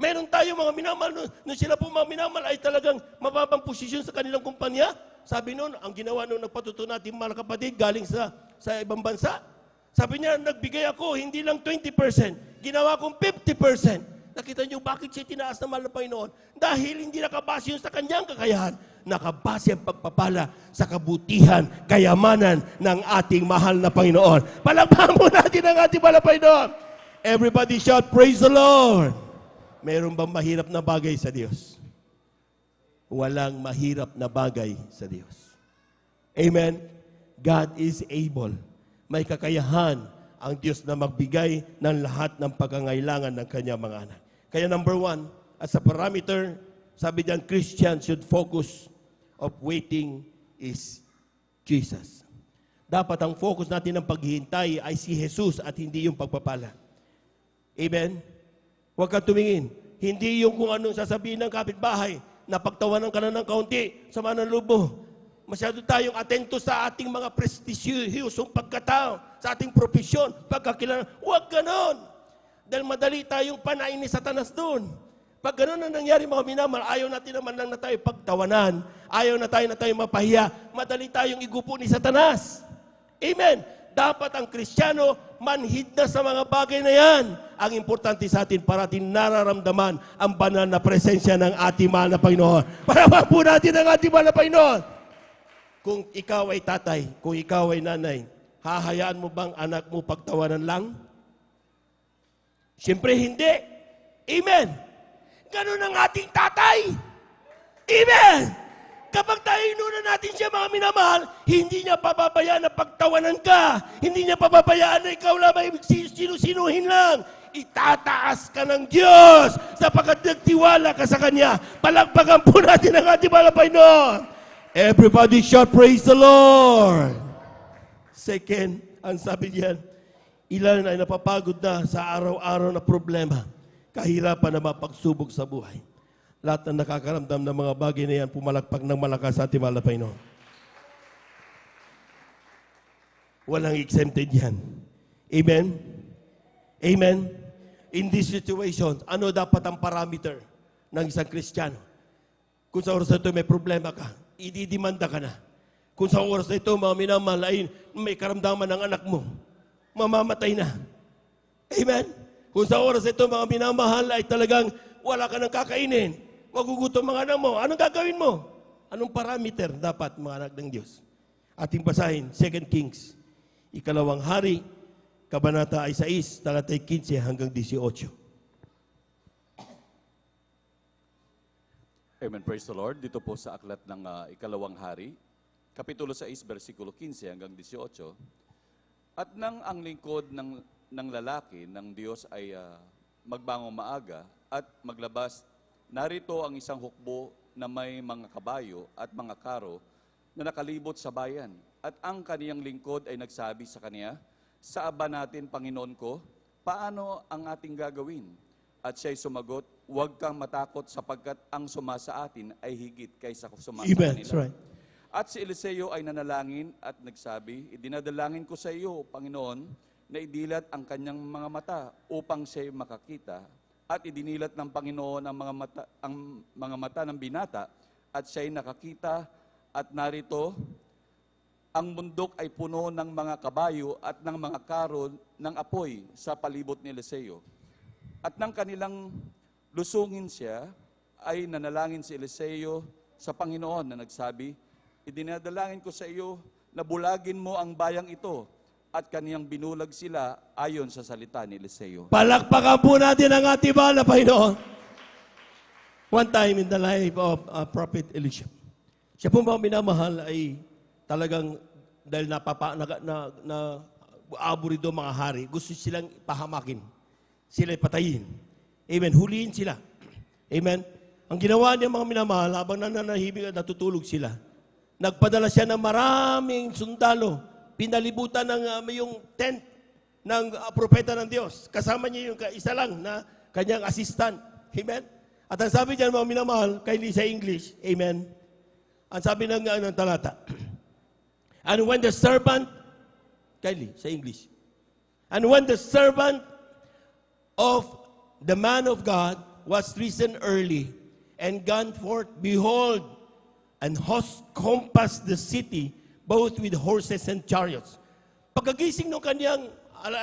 Meron tayo mga minamahal, nung sila po mga minamahal ay talagang mababang posisyon sa kanilang kumpanya. Sabi noon, ang ginawa noon, nagpatuto natin mga kapatid, galing sa ibang bansa. Sabi niya, nagbigay ako, hindi lang 20%, ginawa kong 50%. Nakita niyo, bakit siya tinaas na mahal na Panginoon? Dahil hindi nakabase yun sa kanyang kakayahan. Nakabase ang pagpapala sa kabutihan, kayamanan ng ating mahal na Panginoon. Palakpakan mo natin ang ating mahal na Panginoon. Everybody shout, praise the Lord. Meron bang mahirap na bagay sa Diyos? Walang mahirap na bagay sa Diyos. Amen? God is able. May kakayahan ang Diyos na magbigay ng lahat ng pagkangailangan ng kanyang mga anak. Kaya number 1, as a parameter, sabi diyan, Christians should focus of waiting is Jesus. Dapat ang focus natin ng paghihintay ay si Jesus at hindi yung pagpapala. Amen? Huwag kang tumingin. Hindi yung kung anong sasabihin ng kapitbahay na pagtawanan ka na ng kaunti, sama ng lubo. Masyado tayong atento sa ating mga prestigyosong pagkatao, sa ating profesyon, pagkakilala. Huwag ganon. Dahil madali tayong panain ni Satanas doon. Pag ganon ang nangyari mga minamahal, ayaw natin naman lang na tayo pagtawanan. Ayaw na tayo mapahiya. Madali tayong igupo ni Satanas. Amen. Dapat ang Kristiyano manhid na sa mga bagay na yan. Ang importante sa atin, parating nararamdaman ang banal na presensya ng ating mahal na Panginoon. Parawan po natin ang ating mahal na Panginoon. Kung ikaw ay tatay, kung ikaw ay nanay, hahayaan mo bang anak mo pagtawanan lang? Siyempre hindi. Amen. Ganun ang ating tatay. Amen. Kapag tayo inunan natin siya mga minamahal, hindi niya pababayaan na pagtawanan ka. Hindi niya pababayaan na ikaw lamang sinusinuhin lang. Itataas ka ng Diyos sapagkat nagtiwala ka sa Kanya. Palakpakan po natin ang ating mahal na Panginoon. Everybody shout, praise the Lord. Second, ang sabi diyan, ilan ay napapagod na sa araw-araw na problema, kahirapan na mapagsubok sa buhay. Lahat na nakakaramdam ng mga bagay na yan, pumalakpak ng malakas sa ating mahal na Panginoon. Walang exempted yan. Amen? Amen? In this situation, ano dapat ang parameter ng isang Kristiyano? Kung sa oras na ito may problema ka, ididimanda ka na. Kung sa oras na ito, mga minamahal, ay may karamdaman ng anak mo, mamamatay na. Amen? Kung sa oras na ito, mga minamahal, ay talagang wala ka nang kakainin, magugutom mga anak mo, anong gagawin mo? Anong parameter dapat, mga anak ng Diyos? Ating basahin, 2 Kings, 2 Hari, Kabanata ay 6, talatay 15 hanggang 18. Amen. Praise the Lord. Dito po sa aklat ng Ikalawang Hari, Kapitulo 6, versikulo 15 hanggang 18. At nang ang lingkod ng lalaki ng Diyos ay magbangong maaga at maglabas, narito ang isang hukbo na may mga kabayo at mga karo na nakalibot sa bayan. At ang kaniyang lingkod ay nagsabi sa kaniya, sa aba natin, Panginoon ko, paano ang ating gagawin? At siya'y sumagot, huwag kang matakot sapagkat ang sumasa atin ay higit kaysa sumasa Amen. kanila. That's right. At si Eliseo ay nanalangin at nagsabi, idinadalangin ko sa iyo, Panginoon, na idilat ang kanyang mga mata upang siya'y makakita. at idinilat ng Panginoon ang mga mata ng binata at siya'y nakakita at narito ang bundok ay puno ng mga kabayo at ng mga karo ng apoy sa palibot ni Eliseo. At nang kanilang lusungin siya, ay nanalangin si Eliseo sa Panginoon na nagsabi, idinadalangin ko sa iyo na bulagin mo ang bayang ito, at kaniyang binulag sila ayon sa salita ni Eliseo. Palakpakan po natin ang ating mahal na Panginoon. One time in the life of Prophet Elisha, siya po mga minamahal ay talagang dahil aburido mga hari, gusto silang pahamakin. Sila patayin. Amen. Huliin sila. Amen. Ang ginawa niya mga minamahal, habang nananahimik at natutulog sila, nagpadala siya ng maraming sundalo. Pinalibutan ng yung tent ng propeta ng Diyos. Kasama niya yung isa lang na kanyang assistant. Amen? At ang sabi niya mga minamahal, kindly sa English, amen? Ang sabi ng talata, and when the servant, kindly sa English, and when the servant of the man of God was risen early and gone forth, behold, and host compassed the city, both with horses and chariots. Pagkagising ng kanyang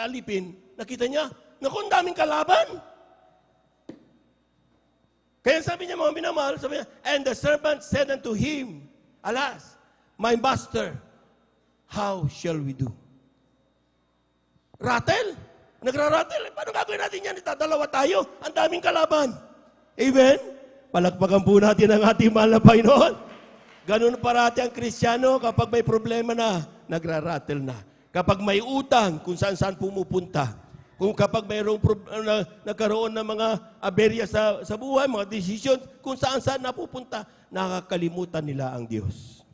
alipin, nakita niya, naku, ang daming kalaban. Kaya sabi niya, mga minamahal, sabi niya, and the servant said unto him, alas, my master, how shall we do? Rattle? Nagra-rattle. Paano gagawin natin yan? Itadalawa tayo. Ang daming kalaban. Amen? Palakpakan po natin ang ating mahal na Panginoon. Ganun parati ang Kristiyano kapag may problema na, nagra-rattle na. Kapag may utang, kung saan-saan pumupunta. Kung kapag mayroong nagkaroon ng mga aberya sa buhay, mga decisions, kung saan-saan napupunta, nakakalimutan nila ang Diyos.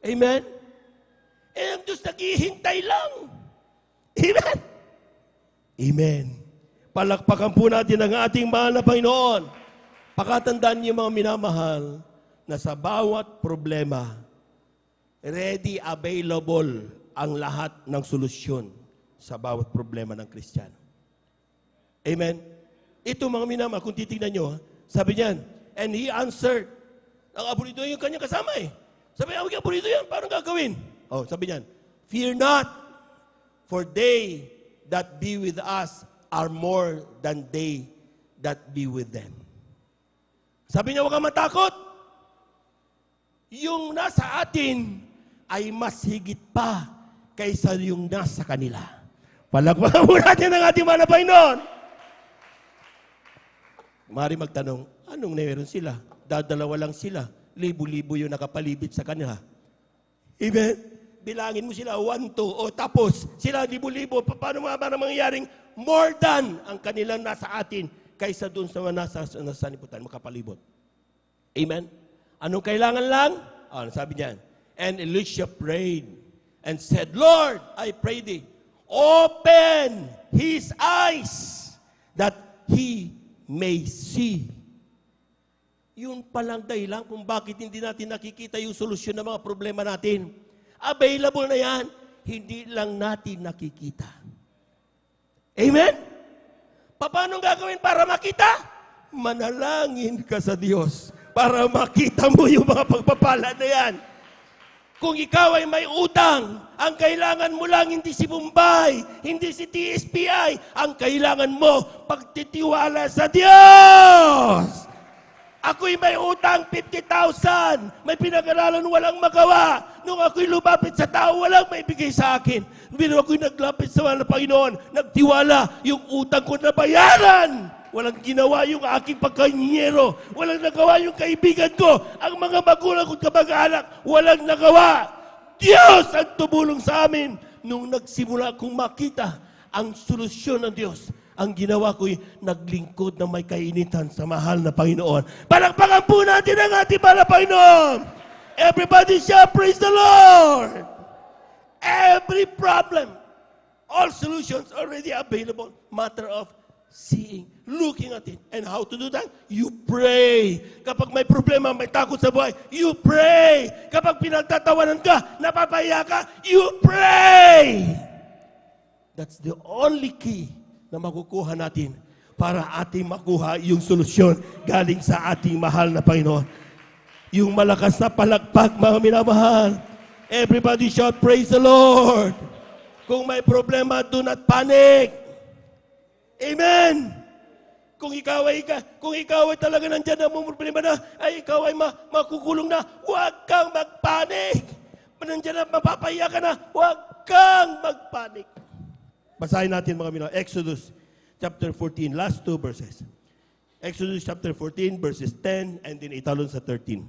Amen? Eh, ang Diyos naghihintay lang. Amen? Amen. Palakpakan po natin ang ating mahal na Panginoon. Pakatandaan niyo mga minamahal, na sa bawat problema, ready, available ang lahat ng solusyon sa bawat problema ng Kristiyano. Amen? Ito mga minamahal, kung titignan nyo, sabi niyan, and he answered, ang aburido yung kanyang kasama eh. Sabi niya, okay, aburido yan, paano gagawin? Oh, sabi niyan, fear not, for they that be with us are more than they that be with them. Sabi niya, huwag kang matakot. Yung nasa atin ay mas higit pa kaysa yung nasa kanila. Palakpakan mo natin ang ating mga Panginoon. Mari magtanong, anong meron sila? Dadalawa lang sila. Libo-libo yung nakapalibit sa kanila. Amen? Bilangin mo sila, 1, 2, o tapos, sila libo-libo. Paano ba mangyayaring more than ang kanilang nasa atin kaysa dun sa nasa saniputan, makapalibot. Amen? Anong kailangan lang? Sabi niya, and Elisha prayed and said, Lord, I pray thee, open his eyes that he may see. Yun palang dahilan kung bakit hindi natin nakikita yung solusyon ng mga problema natin. Available na yan, hindi lang natin nakikita. Amen? Paano gagawin para makita? Manalangin ka sa Diyos para makita mo yung mga pagpapala na yan. Kung ikaw ay may utang, ang kailangan mo lang hindi si Bombay, hindi si TSPI, ang kailangan mo pagtitiwala sa Diyos. Ako'y may utang 50,000, may pinag-aralan walang magawa. Nung ako'y lumapit sa tao, walang may bigay sa akin. Pero ako'y naglapit sa Panginoon, nagtiwala, yung utang ko na bayaran. Walang ginawa yung aking pagkanyero. Walang nagawa yung kaibigan ko. Ang mga magulang at kamag-anak, walang nagawa. Diyos ang tumulong sa amin. Nung nagsimula kong makita ang solusyon ng Diyos, ang ginawa ko'y naglingkod na may kainitan sa mahal na Panginoon. Palakpakan po natin ang ating mahal na Panginoon. Everybody shall praise the Lord. Every problem, all solutions already available. Matter of seeing, looking at it. And how to do that? You pray. Kapag may problema, may takot sa buhay, you pray. Kapag pinagtatawanan ka, napapaya ka, you pray. That's the only key na makukuha natin para ating makuha yung solusyon galing sa ating mahal na Panginoon. Yung malakas na palakpak, mga minamahal. Everybody shout, praise the Lord. Kung may problema, do not panic. Amen. Kung ikaw ay talaga nandiyan na may problema na, ay ikaw ay makukulong na, huwag kang magpanik. Nandiyan na, mapapahiya ka na, huwag kang magpanik. Basahin natin mga minamahal. Exodus chapter 14, last two verses. Exodus chapter 14, verses 10, and then italon sa 13.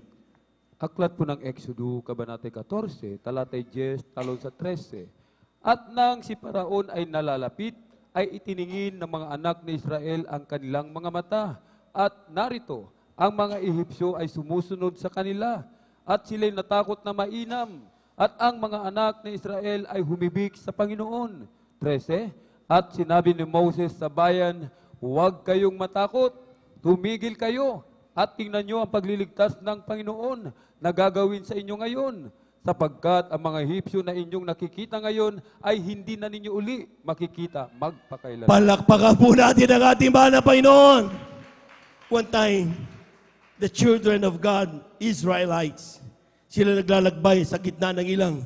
Aklat po ng Exodo, Kabanatay 14, talatay 10, talon sa 13. At nang si Paraon ay nalalapit, ay itiningin ng mga anak ni Israel ang kanilang mga mata. At narito, ang mga Ehipsyo ay sumusunod sa kanila. At sila'y natakot na mainam. At ang mga anak ni Israel ay humibik sa Panginoon. 13. At sinabi ni Moses sa bayan, huwag kayong matakot, tumigil kayo, at tingnan nyo ang pagliligtas ng Panginoon na gagawin sa inyo ngayon, sapagkat ang mga Ehipsyo na inyong nakikita ngayon ay hindi na ninyo uli makikita magpakailan. Palakpakan po natin ang ating mahal na Panginoon. One time, the children of God, Israelites, sila naglalakbay sa gitna ng ilang.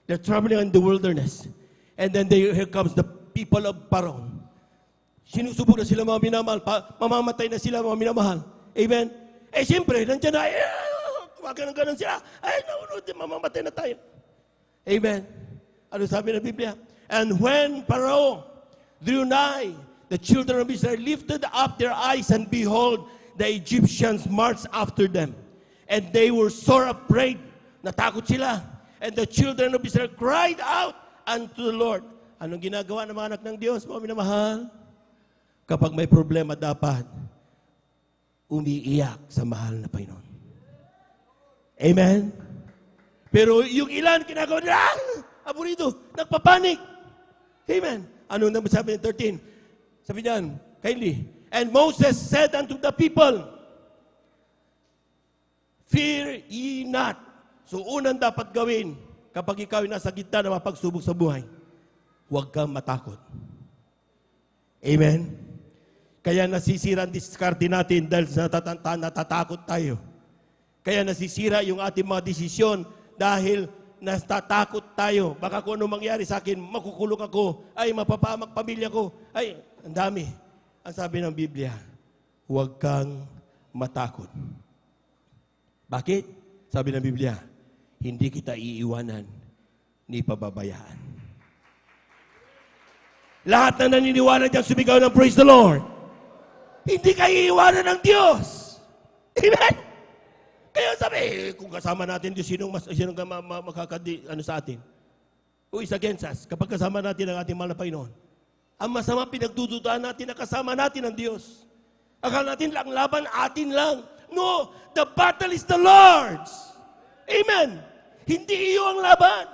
They're traveling in the wilderness. And then here comes the people of Pharaoh. Sinusubok na sila mga minamahal. Mamamatay na sila mga minamahal. Amen? Eh siyempre, nandiyan na, ganun sila. Ay, naunod, mamamatay na tayo. Amen? Ano sabi ng Biblia? And when Pharaoh drew nigh, the children of Israel lifted up their eyes, and behold, the Egyptians marched after them. And they were sore afraid. Natakot sila. And the children of Israel cried out unto the Lord. Anong ginagawa ng mga anak ng Diyos, mga minamahal? Kapag may problema, dapat umiiyak sa mahal na Panginoon. Amen? Pero yung ilan, ginagawa nila, aburito, nagpapanik. Amen? Ano naman sabi ng 13? Sabi niyan, kindly, and Moses said unto the people, fear ye not. So unang dapat gawin, kapag ikaw ay nasa gitna na mapagsubok sa buhay, huwag kang matakot. Amen? Kaya nasisira ang diskarte natin dahil natatakot tayo. Kaya nasisira yung ating mga desisyon dahil natatakot tayo. Baka kung ano mangyari sa akin, makukulong ako, ay mapapamak pamilya ko, ay, ang dami. Ang sabi ng Biblia, huwag kang matakot. Bakit? Sabi ng Biblia, hindi kita iiwanan ni pababayaan. Lahat na naniniwala dyan, sumigaw ng praise the Lord. Hindi ka iiwanan ng Diyos. Amen? Kaya sabi, kung kasama natin Diyos, sinong makakadi sa atin? Who is against us? Kapag kasama natin ang ating mahal na Panginoon. Ang masama pinagdududahan natin na kasama natin ang Diyos. Akala natin lang laban, atin lang. No, the battle is the Lord's. Amen. Hindi iyo ang laban.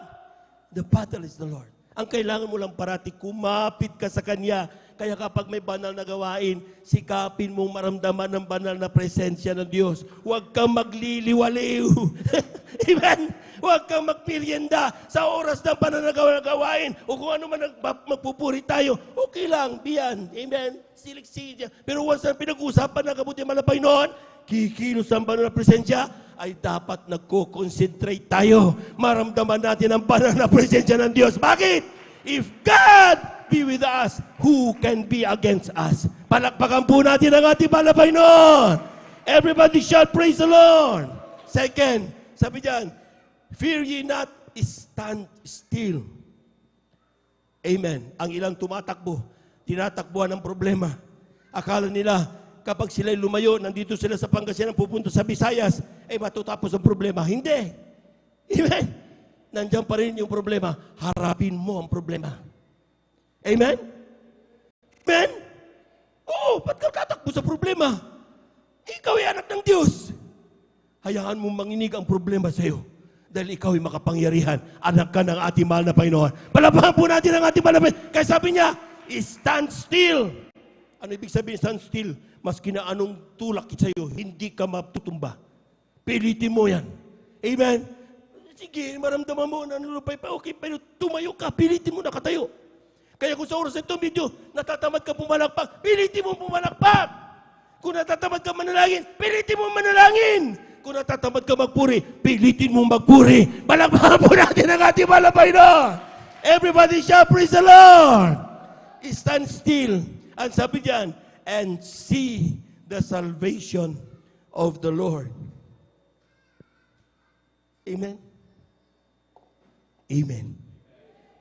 The battle is the Lord. Ang kailangan mo lang parati, kumapit ka sa Kanya. Kaya kapag may banal na gawain, sikapin mong maramdaman ng banal na presensya ng Diyos. Huwag kang magliliwaliw. Amen? Huwag kang magpiryenda sa oras ng banal na gawain. O kung ano man magpupuri tayo, okay lang, biyan. Amen? Silik-silik. Pero once na pinag-usapan ng kabuti malapay noon, kikilos ang banal na presensya, ay dapat nagko-concentrate tayo. Maramdaman natin ang banal na presensya ng Diyos. Bakit? If God be with us, who can be against us? Palakpakan po natin ang ating malapay noon. Everybody shout, praise the Lord. Second, sabi diyan, fear ye not, stand still. Amen. Ang ilang tumatakbo, tinatakbuhan ng problema. Akala nila, kapag sila'y lumayo, nandito sila sa Pangasinan, pupunta sa Visayas, ay matutapos ang problema. Hindi. Amen. Nandiyan pa rin yung problema. Harapin mo ang problema. Amen? Amen? Oo, ba't ka tatakbo sa problema? Ikaw ay anak ng Diyos. Hayaan mo manginig ang problema sa iyo. Dahil ikaw ay makapangyarihan. Anak ka ng ating mahal na Panginoon. Palapahan po natin ang ating mahal na Panginoon. Kaya sabi niya, stand still. Ano ibig sabihin stand still? Maski na anong tulak sa iyo, hindi ka matutumba. Pilitin mo yan. Amen? Sige, maramdaman mo, nanulupay pa, okay, pero tumayo ka, pilitin mo, nakatayo. Kaya kung sa oras ito, medyo natatamad ka pumalakpak, pilitin mo pumalakpak. Kung natatamad ka manalangin, pilitin mo manalangin. Kung natatamad ka magpuri, pilitin mo magpuri. Palakpakan po natin ang ating malapay na. Everybody shout, praise the Lord. Stand still. Ang sabi diyan, and see the salvation of the Lord. Amen? Amen.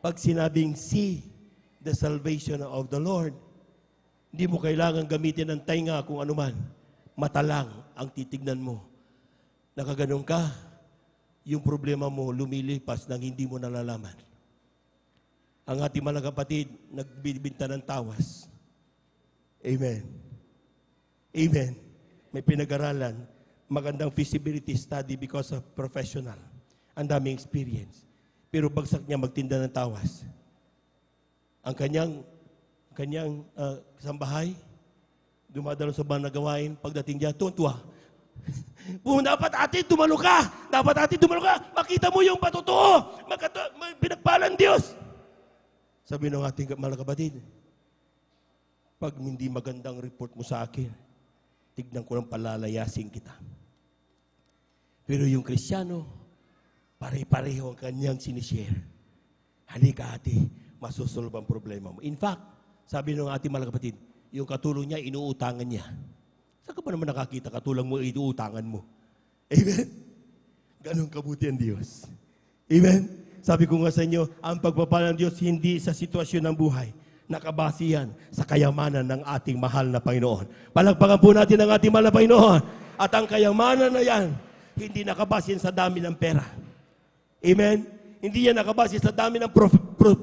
Pag sinabing see the salvation of the Lord, hindi mo kailangan gamitin ng tainga kung anuman. Mata lang ang titignan mo. Nakaganon ka, yung problema mo lumilipas nang hindi mo nalalaman. Ang ating mga kapatid, nagbibinta ng tawas. Amen. Amen. May pinag-aralan, magandang feasibility study because of professional. Ang daming experience. Pero bagsak niya magtinda ng tawas. Ang kanyang kasambahay, dumadalo sa mga gawain, pagdating niya, tuwa. Dapat ate, tumalo ka. Dapat ate, tumalo ka. Makita mo yung patotoo. Pinagpalan Diyos. Sabi ng ating mga kapatid, pag hindi magandang report mo sa akin, tignan ko lang palalayasin kita. Pero yung Kristiyano, pare-pareho ang kanyang sinishare. Halika ate, masusolve ang problema mo. In fact, sabi ng ating mga kapatid, yung katulong niya, inuutangan niya. Saan ka pa naman nakakita katulong mo, inuutangan mo? Amen? Ganon kabuti ang Diyos. Amen? Sabi ko nga sa inyo, ang pagpapala ng Diyos hindi sa sitwasyon ng buhay. Nakabase yan sa kayamanan ng ating mahal na Panginoon. Palagpakan po natin ang ating mahal na Panginoon. At ang kayamanan na yan, hindi nakabase sa dami ng pera. Amen? Hindi yan nakabase sa dami ng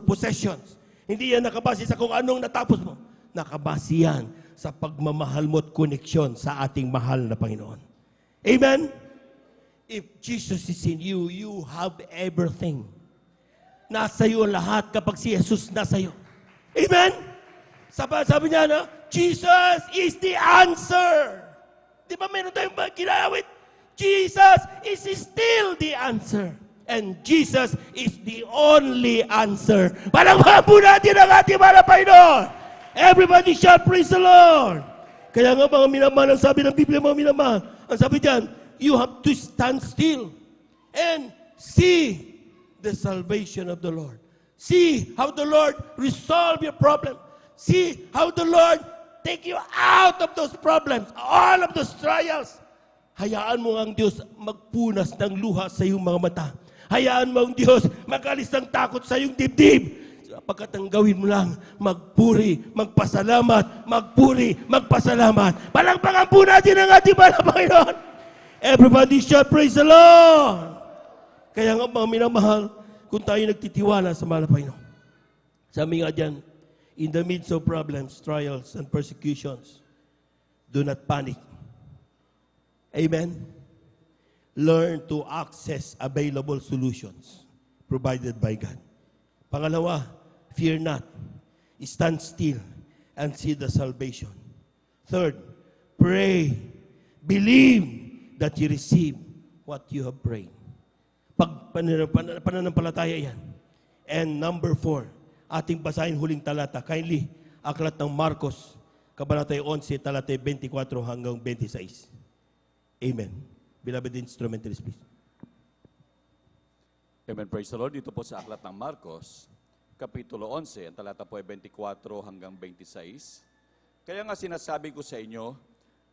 possessions. Hindi yan nakabase sa kung anong natapos mo. Nakabase yan sa pagmamahal mo at koneksyon sa ating mahal na Panginoon. Amen? If Jesus is in you, you have everything. Nasa iyo lahat kapag si Jesus nasa iyo. Amen? Sabi niya, no? Jesus is the answer. Di ba meron tayong kinawit? Jesus is still the answer. And Jesus is the only answer. Palanghan po natin ang ating mahal na Panginoon. Everybody shout, praise the Lord. Kaya nga mga minamahal, ang sabi ng Biblia, mga minamahal, ang sabi diyan, you have to stand still and see the salvation of the Lord. See how the Lord resolve your problem. See how the Lord take you out of those problems, all of those trials. Hayaan mo ang Diyos magpunas ng luha sa iyong mga mata. Hayaan mo ang Diyos magalis ng takot sa iyong dibdib. Pagkat ang gawin mo lang, magpuri, magpasalamat, magpuri, magpasalamat. Palakpakan po natin ang ating mahal na Panginoon. Everybody shout, praise the Lord. Kaya nga mga minamahal, kung tayo nagtitiwala sa mahal na Panginoon. Sabi nga dyan, in the midst of problems, trials, and persecutions, do not panic. Amen? Learn to access available solutions provided by God. Pangalawa, fear not. Stand still and see the salvation. Third, pray. Believe that you receive what you have prayed. Pananampalataya yan. And number 4, ating basahin huling talata. Kindly, aklat ng Marcos, Kabanata 11, talata 24 hanggang 26. Amen. Beloved instrumentalists, please. Amen. Praise the Lord. Dito po sa aklat ng Marcos, Kapitulo 11, ang talata po ay 24 hanggang 26. Kaya nga sinasabi ko sa inyo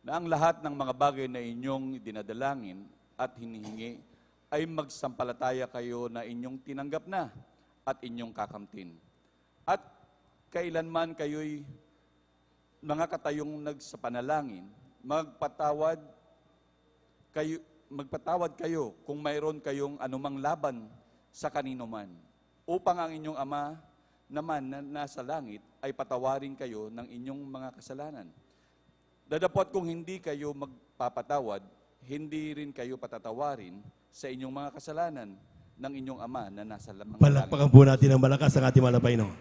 na ang lahat ng mga bagay na inyong dinadalangin at hinihingi ay magsampalataya kayo na inyong tinanggap na at inyong kakamtin. At kailanman kayo'y mga katayong nagsapanalangin, magpatawad kayo kung mayroon kayong anumang laban sa kanino man, upang ang inyong Ama naman na nasa langit ay patawarin kayo ng inyong mga kasalanan. Dadapot kung hindi kayo magpapatawad, hindi rin kayo patatawarin sa inyong mga kasalanan ng inyong Ama na nasa langit. Palakpakan po natin ang malakas ang ating mahal na Panginoon.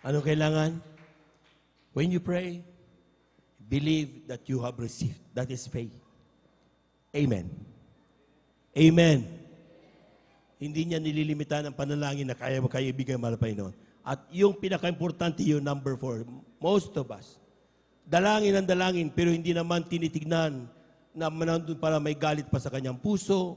Anong kailangan? When you pray, believe that you have received. That is faith. Amen. Amen. Hindi niya nililimitahan ang panalangin na kaya mo kayo ibigay mahal na Panginoon. At yung pinaka-importante yung number 4, most of us, dalangin ang dalangin, pero hindi naman tinitignan na nandun para may galit pa sa kanyang puso,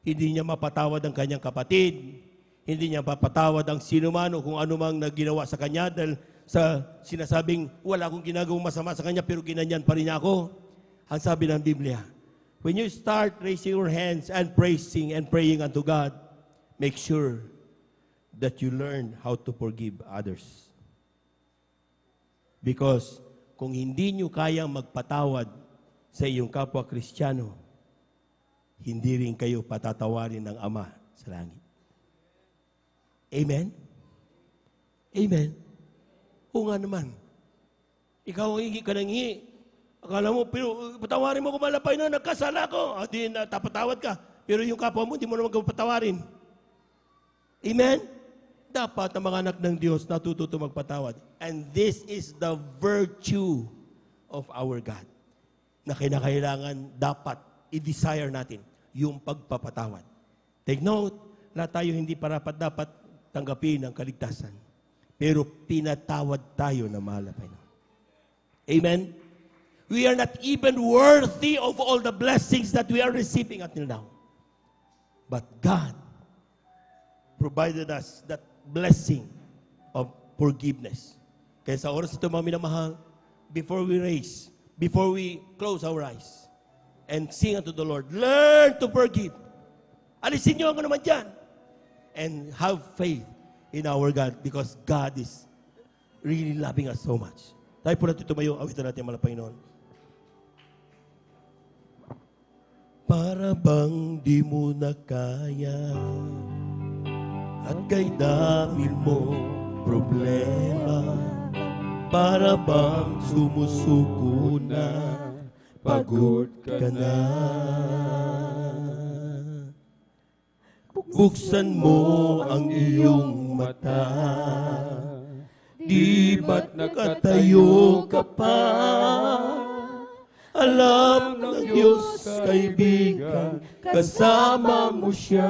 hindi niya mapatawad ang kanyang kapatid, hindi niya mapatawad ang sino man o kung ano mang naginawa sa kanya dahil sa sinasabing wala akong ginagawang masama sa kanya pero ginanyan pa rin niya ako. Ang sabi ng Biblia, when you start raising your hands and praising and praying unto God, make sure that you learn how to forgive others. Because kung hindi nyo kayang magpatawad sa iyong kapwa Kristiyano, hindi rin kayo patatawarin ng Ama sa langit. Amen? Amen? Oo nga naman. Ikaw ang hingi ka ng hingi. Akala mo, pero patawarin mo kung malapay na, nagkasala ko. Di na tapatawad ka. Pero yung kapwa mo, hindi mo naman patawarin. Amen? Dapat ang mga anak ng Diyos natututo magpatawad. And this is the virtue of our God na kinakailangan dapat i-desire natin yung pagpapatawad. Take note, lahat tayo hindi dapat tanggapin ang kaligtasan. Pero pinatawad tayo na malapay na. Amen? We are not even worthy of all the blessings that we are receiving until now. But God provided us that blessing of forgiveness. Kaya sa oras ito, mga minamahal, before we close our eyes and sing unto the Lord, learn to forgive. Alisin niyo ang naman dyan. And have faith in our God because God is really loving us so much. Tayo po natin tumayo, awitan natin ang mga Panginoon. Para bang di mo na kaya at kay dami mo problema, para bang sumusuko na, pagod ka na. Buksan mo ang iyong mata, di ba't nakatayo ka pa? Alam ng Diyos, kaibigan, kasama mo siya.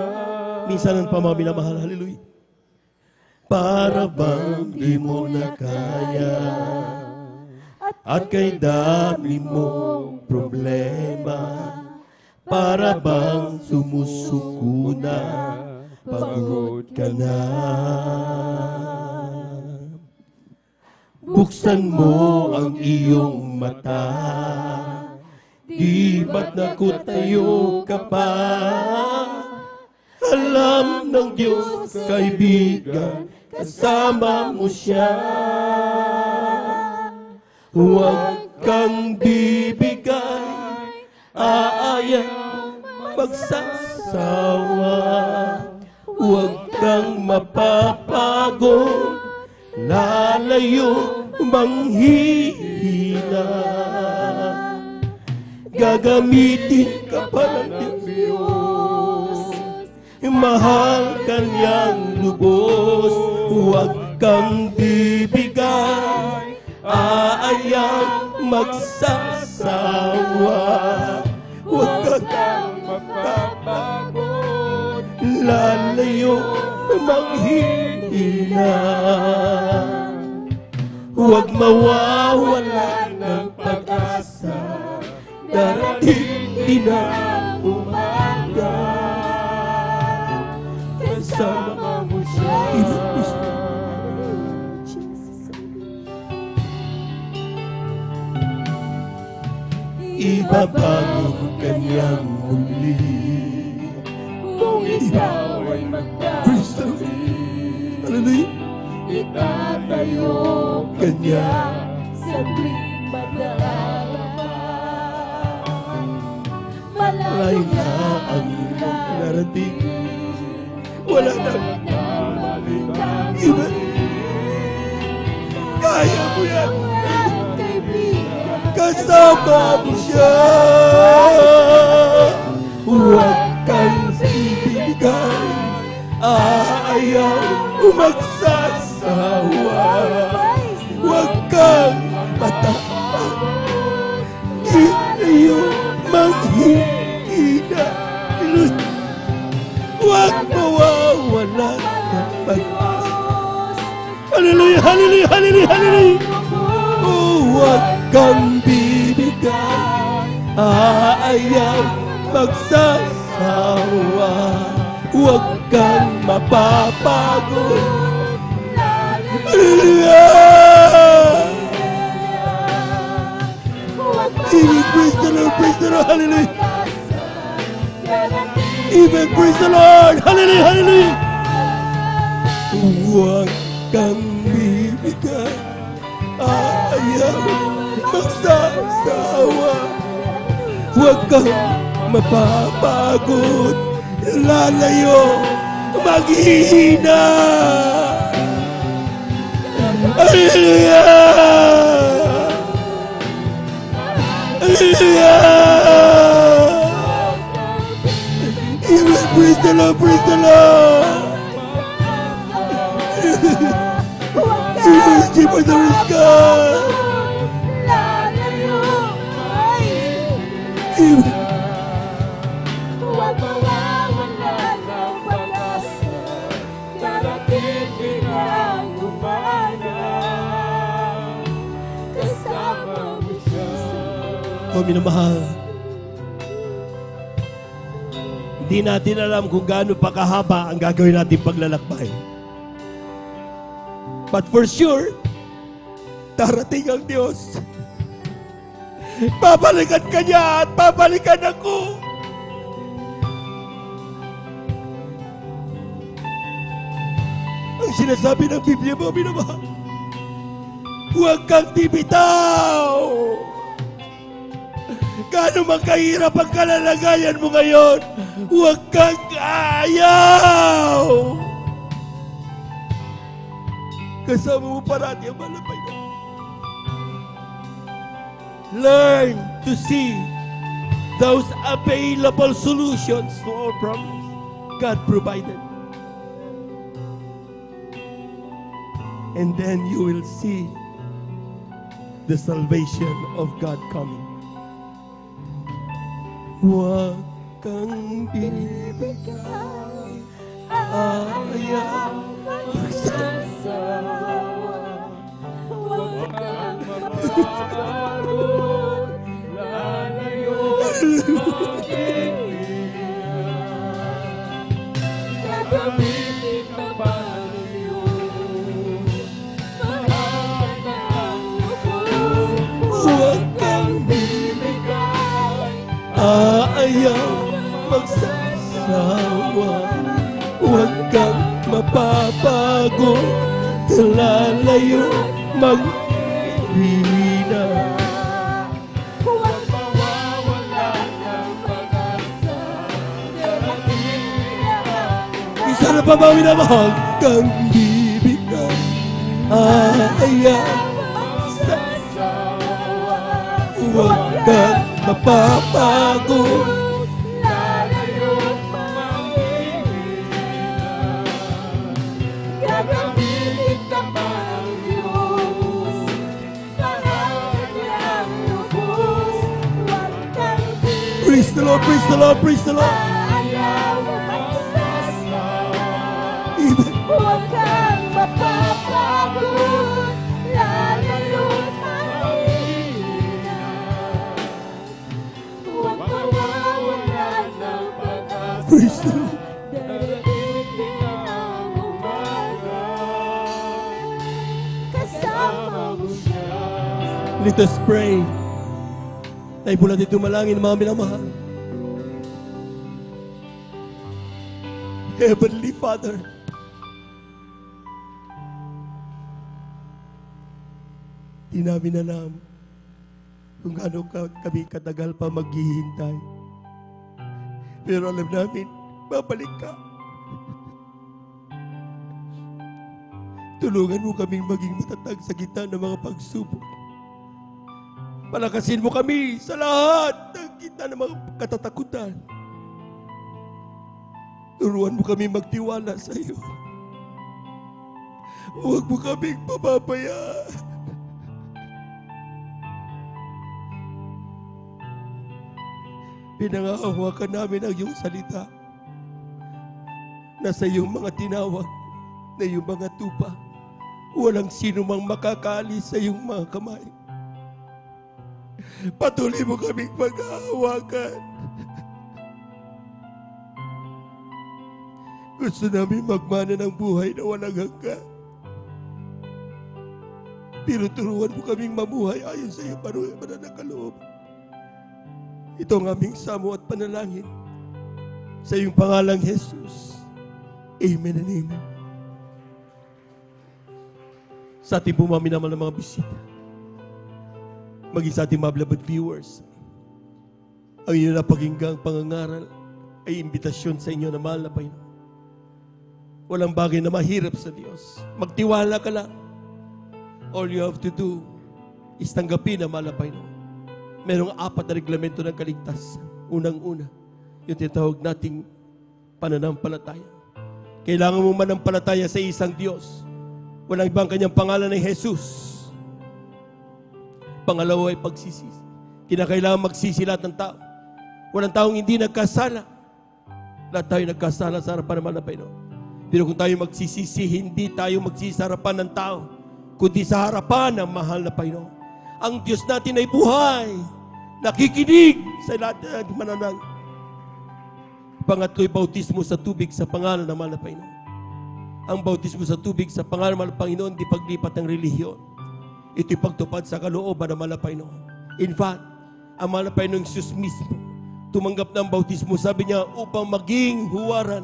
Minsan ang pamaminamahal, hallelujah. Para bang di mo na kaya at kay dami mong problema, para bang sumusuko na, pagod ka na. Buksan mo ang iyong mata, di ba't nakutayo ka pa? Alam ng Diyos, kaibigan, kasama mo siya. Huwag kang bibigay, aayaw magsasawa. Huwag kang mapapagod, lalayo manghihina. Gagamitin ka pa ng Diyos, mahal ka niyang lubos. Huwag kang bibigay, aayang magsasawa. Huwag kang mapapagod, lalayo manghihina. Huwag mawawala ng pag-asa, darating din ang umaga. Kasama mo siya. Ibabago kanyang muli kung ikaw ay magkakasali. Hallelujah. Itatayo kanya sa tuwing magdarama. Malayo na ang iyong narating, wala nang iba. Kaya mo yan. Kasama mo siya. Huwag kang bibigay, ayaw magsasawa. Huwag kang matakot, ilayo manghihina. Huwag mawawala ng pag-asa, kang bibigay, ayaw magsasawa, huwag kang mapapagod. Hallelujah! Even praise the Lord, hallelujah! Even praise the Lord, hallelujah, hallelujah! Huwag kang bibigay, ayaw magsasawa, huwag kang mapapagod, lalayo, maghihina. Hallelujah! Hallelujah! Amen. Praise the Lord, praise the Lord. Amen. Give us the God. Amen. Oh, minamahal. Hindi natin alam kung gaano pa kahaba ang gagawin natin paglalakbay. But for sure, darating ang Diyos. Babalikan ka niya at babalikan ako. Ang sinasabi ng Biblia mo, minamahal, huwag kang tibitaw. Gaano man kahirap ang kalalagayan mo ngayon, huwag kang ayaw. Kasama mo parati ang malapay na. Learn to see those available solutions to our problems God provided. And then you will see the salvation of God coming. Huwag kang bibigay, ayaw magsasawa, huwag kang mapapagod, lalayo gagamitin ka pa ng Diyos, mahal ka ng lubos. Huwag kang bibigay, ayaw magsasawa, huwag kang mapapagod, lalayo maghihina. Huwag mawawala ng pag-asa, isa na pa ba minamahal kang bibigay, ayaw magsasawa, huwag kang mapapagod, lalayo maghihina. Gagamitin ka pa ng Diyos, mahal ka niyang lubos. Huwag kang bibigay, praise the Lord, praise the Lord, praise the Lord. Ayaw magsasawa, huwag kang mapapagod, lalayo maghihina. Huwag mawawala ng pag-asa, praise the Lord. Darating ang umaga, kasama mo siya. Let us pray. Tayo po natin tumalangin, mga minamahal. Heavenly Father, di namin alam kung gaano kami katagal pa maghihintay. Pero alam namin, babalik ka. Tulungan mo kaming maging matatag sa gitna ng mga pagsubok. Palakasin mo kami sa lahat ng gitna ng mga katatakutan. Turuan mo kami magtiwala sa iyo. Huwag mo kaming pababayaan. Pinangahawakan namin ang iyong salita na sa iyong mga tinawag, na iyong mga tupa, walang sino mang makakaalis sa iyong mga kamay. Patuloy mo kaming pag-aawakan. Gusto namin magmana ng buhay na walang hanggan. Pero turuan mo kaming mamuhay ayon sa iyong banal na kaloob. Ito ang aming samo at panalangin. Sa iyong pangalang Jesus. Amen and amen. Sa ating pumaminamal ng mga bisita, maging sa ating mga beloved viewers, ang inyong napakinggang pangangaral ay imbitasyon sa inyo na mahal na Panginoon. Walang bagay na mahirap sa Diyos. Magtiwala ka lang. All you have to do is tanggapin na mahal na Panginoon. Merong 4 na reglamento ng kaligtasan. Unang-una, yung tinatawag nating pananampalataya. Kailangan mo manampalataya sa isang Diyos. Walang ibang kanyang pangalan ay Jesus. Pangalawa ay pagsisisi. Kinakailangan magsisi lahat ng tao. Walang taong hindi nagkasala. Lahat tayo nagkasala sa harapan ng mahal na Panginoon. Pero kung tayo magsisisi, hindi tayo magsisi sa harapan ng tao, kundi sa harapan ng mahal na Panginoon. Ang Diyos natin ay buhay, nakikinig sa lahat ng mananang. Pangatlo'y bautismo sa tubig sa pangalan ng mahal na Panginoon. Ang bautismo sa tubig sa pangalan ng mahal na Panginoon, di paglipat ng relihiyon. Ito'y pagtupad sa kalooban ng mahal na Panginoon. In fact, ang mahal na Panginoong Jesus mismo, tumanggap ng bautismo, sabi niya, upang maging huwaran,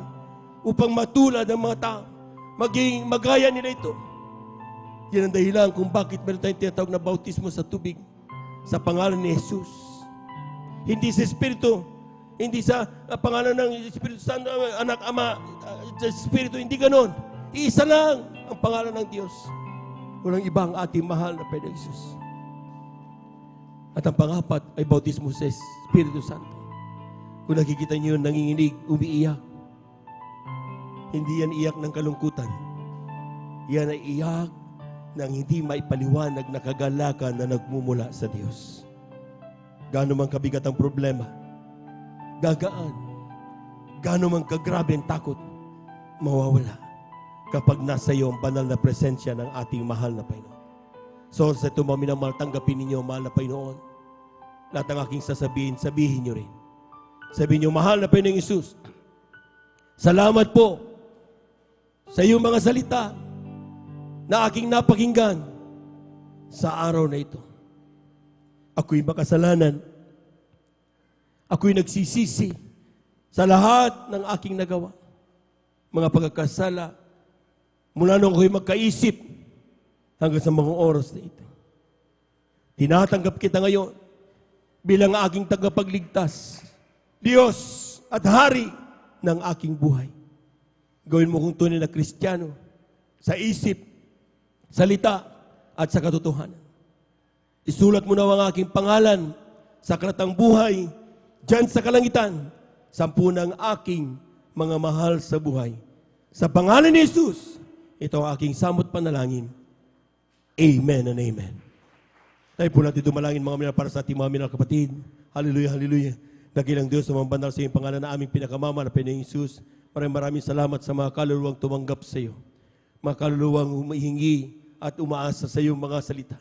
upang matulad ng mga tao, maging magaya nila ito. Yan ang dahilan kung bakit meron tayong tinatawag na bautismo sa tubig sa pangalan ni Jesus. Hindi sa Espiritu, hindi sa pangalan ng Espiritu Santo, Anak, Ama, sa Espiritu, hindi ganon. Iisa lang ang pangalan ng Diyos. Walang ibang ating mahal na Panginoong Jesus. At ang pangapat ay bautismo sa Espiritu Santo. Kung nakikita niyo nanginginig, umiiyak, hindi yan iyak ng kalungkutan. Yan ay iyak ng hindi maipaliwanag na kagalakan na nagmumula sa Diyos. Gaano man kabigat ang problema, gagaan, gaano man kagrabe ang takot, mawawala kapag nasa iyo ang banal na presensya ng ating mahal na Panginoon. So sa ito maminamahal, tanggapin ninyo, mahal na Panginoon. Lahat ng aking sasabihin, sabihin nyo rin. Sabihin nyo, mahal na Panginoong Isus, salamat po sa iyong mga salita na aking napakinggan sa araw na ito. Ako'y makasalanan. Ako'y nagsisisi sa lahat ng aking nagawa. Mga pagkakasala, mula nung ako'y magkaisip hanggang sa mga oras na ito. Tinatanggap kita ngayon bilang aking tagapagligtas, Diyos at Hari ng aking buhay. Gawin mo kong tunay na Kristiyano sa isip, salita, at sa katotohanan. Isulat mo na ang aking pangalan sa aklatang buhay, dyan sa kalangitan, 10 ng aking mga mahal sa buhay. Sa pangalan ni Jesus, ito ang aking samot panalangin. Amen and amen. Tayo po natin dumalangin mga minal para sa ating mga minal kapatid. Hallelujah, hallelujah. Dakilang Diyos na mambandal sa iyong pangalan na aming pinakamama na Panginoong Jesus. Maraming salamat sa mga kaluluwang tumanggap sa iyo. Mga kaluluwang humihingi at umaasa sa iyong mga salita.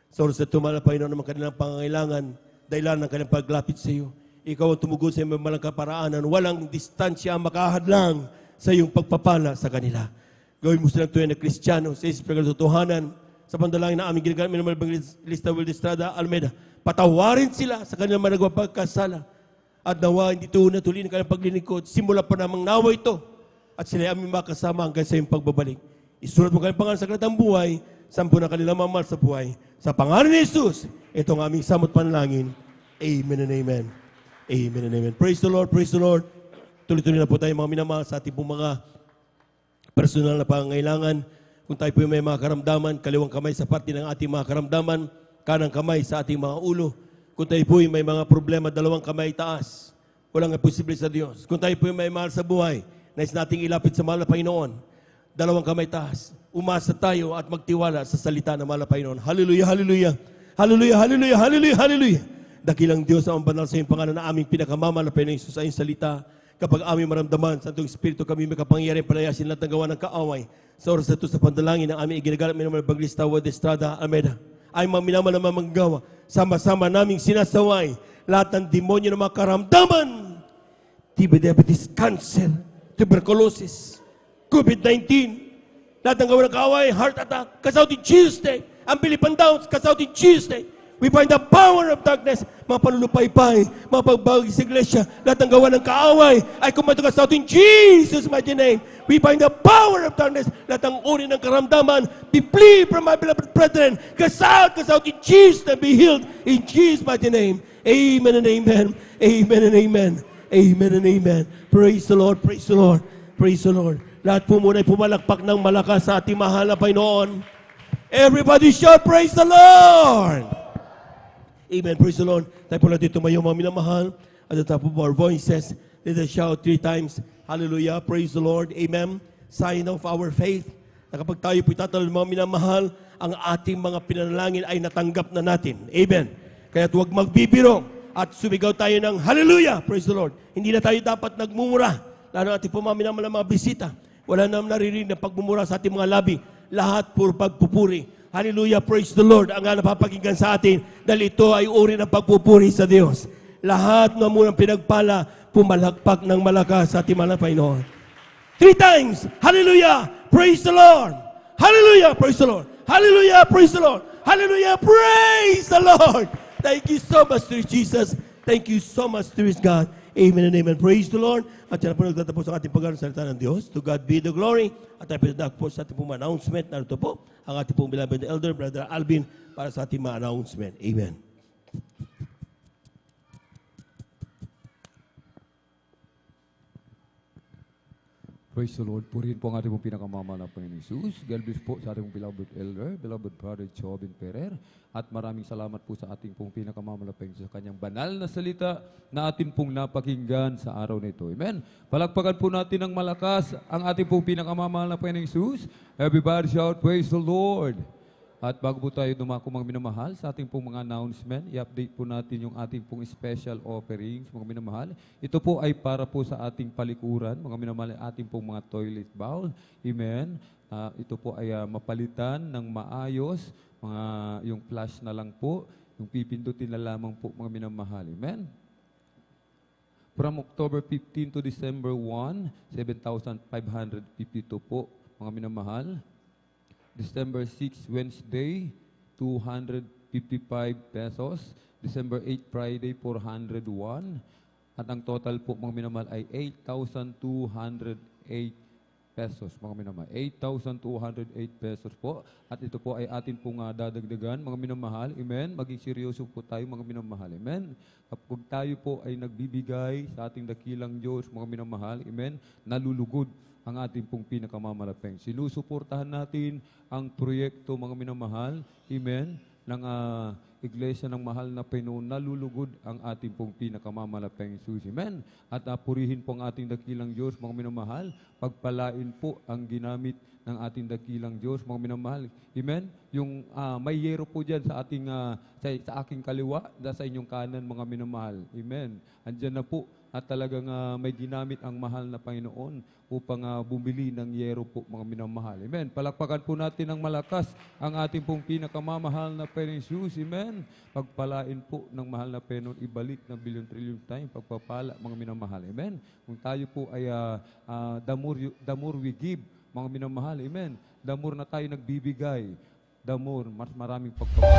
Sa oras na tumala, Panginoon, ng kanilang pangangailangan, dahilan ng kanilang paglapit sa iyo. Ikaw ang tumugon sa iyong malang kaparaanan. Walang distansya ang makahadlang sa iyong pagpapala sa kanila. Gawin mo silang tunay na Kristiyano sa isip ng katotohanan. Sa pandalangin na aming ginagamit ng Evangelista Will Estrada Almeida, patawarin sila sa kanilang mga nagpapagkasala. At nawa, hindi ito natuloy ng kanilang paglilingkod. Simula pa namang nawa ito. At sila aming makasama hanggang sa iyong pagbabalik. Isulat mo kanilang pangalan sa aklatang buhay, 10 na kanilang mamahal sa buhay. Sa pangalan ni Jesus, ito ang aming samot panalangin. Amen and amen. Amen and amen. Praise the Lord, praise the Lord. Tuloy-tuloy na po tayo mga minamahal sa ating pong mga personal na pangangailangan. Kung tayo po may mga karamdaman, kaliwang kamay sa parte ng ating mga karamdaman, kanang kamay sa ating mga ulo. Kung tayo po may mga problema, dalawang kamay taas. Walang posible sa Diyos. Kung tayo po may mahal sa buhay, nais nating ilapit sa mahal na Panginoon, dalawang kamay taas. Umasa tayo at magtiwala sa salita ng mahal na Panginoon. Hallelujah, hallelujah. Hallelujah, hallelujah, hallelujah, hallelujah. Dakilang Diyos ang banal sa iyong pangalan na aming pinakamama na Panginoon Jesus ay salita. Kapag aming maramdaman sa Santong Espiritu, kami may kapangyarihan palayasin lahat ng gawa ng kaaway. Sa oras na ito sa pandalangin ng aming iginagalap, minamang Evangelista Will Estrada Almeida, ay mga minamang naman manggawa sama-sama naming sinasaway lahat ng demonyo ng mga karamdaman, TB, diabetes, cancer, tuberculosis, COVID-19, lahat ng gawa ng kaaway, heart attack, cast out in Jesus' name. Ang Philippine Downs, cast out in Jesus' name. We bind the power of darkness, mga panulupaypay, mga pagbagay sa iglesia, lahat ng gawa ng kaaway, ay kumato cast out in Jesus' mighty name. We bind the power of darkness, lahat ng uri ng karamdaman, be flee from my beloved brethren, cast out in Jesus' name, be healed in Jesus' mighty name. Amen and amen. Amen and amen. Amen and amen. Praise the Lord, praise the Lord, praise the Lord. Lahat po muna ay pumalakpak ng malakas sa ating mahal na Panginoon. Everybody shout, praise the Lord! Amen, praise the Lord. Tayo po natin tumayo mga minamahal. At the top of our voices, let us shout 3 times. Hallelujah, praise the Lord. Amen. Sign of our faith. Na kapag tayo po itatalon mga minamahal, ang ating mga pinanalangin ay natanggap na natin. Amen. Kaya huwag magbibiro at sumigaw tayo ng hallelujah, praise the Lord. Hindi na tayo dapat nagmumura. Lalo natin po mga minamahal ng mga bisita. Wala naman naririnig na pagmumura sa ating mga labi. Lahat puro pagpupuri. Hallelujah, praise the Lord. Ang napapakinggan sa atin dahil ito ay uri ng pagpupuri sa Diyos. Lahat ng munang pinagpala, pumalakpak ng malakas sa ating mahal na Panginoon. 3 times, hallelujah, praise the Lord. Hallelujah, praise the Lord. Hallelujah, praise the Lord. Hallelujah, praise the Lord. Thank you so much, dear Jesus. Thank you so much, dear God. Amen and amen. Praise the Lord. At yan po nagtatapos ang ating pag-aaral ng Diyos. To God be the glory. At tayo pinadak po sa ating pong announcement. Narito po ang ating pong beloved elder, Brother Alvin, para sa ating mga announcement. Amen. Praise the Lord. Purihin po ang ating pong pinakamamahal na Panginoon Jesus. God bless po sa ating pong beloved elder, beloved brother Jobin Ferrer. At maraming salamat po sa ating pong pinakamamahal na Panginoon sa kanyang banal na salita na atin pong napakinggan sa araw na ito. Amen. Palakpakan po natin ng malakas ang ating pong pinakamamahal na Panginoon Jesus. Everybody shout, praise the Lord. At bago po tayo dumako mga minamahal sa ating pong mga announcement, i-update po natin yung ating pong special offerings mga minamahal. Ito po ay para po sa ating palikuran, mga minamahal, ating pong mga toilet bowl. Amen. Ito po ay mapalitan ng maayos, yung flash na lang po, yung pipindutin na lamang po mga minamahal. Amen. From October 15 to December 1, 7,552 po mga minamahal. December 6, Wednesday, 255 pesos. December 8, Friday, 401. At ang total po, mga minamahal, ay 8,208 pesos, mga minamahal. 8,208 pesos po. At ito po ay atin pong dadagdagan, mga minamahal. Amen. Maging seryoso po tayo, mga minamahal. Amen. Kapag tayo po ay nagbibigay sa ating dakilang Diyos, mga minamahal, amen, nalulugod ang ating pong pinakamamalapeng. Sinusuportahan natin ang proyekto, mga minamahal, amen, ng Iglesia ng Mahal na Panginoon, nalulugod ang ating pong pinakamamalapeng Jesus. Amen. At purihin po ang ating dakilang Diyos, mga minamahal, pagpalain po ang ginamit ng ating dakilang Diyos, mga minamahal. Amen. Yung may yero po dyan sa ating sa aking kaliwa, sa inyong kanan, mga minamahal. Amen. Andyan na po at talagang may ginamit ang mahal na Panginoon upang bumili ng yero po, mga minamahal. Amen. Palakpakan po natin ng malakas ang ating pong pinakamamahal na Panginoon Jesus. Amen. Pagpalain po ng mahal na Panginoon, ibalik ng bilyon-trilyon tayong pagpapala, mga minamahal. Amen. Kung tayo po ay the more we give, mga minamahal. Amen. The more na tayo nagbibigay, the more, mas maraming pagpapala.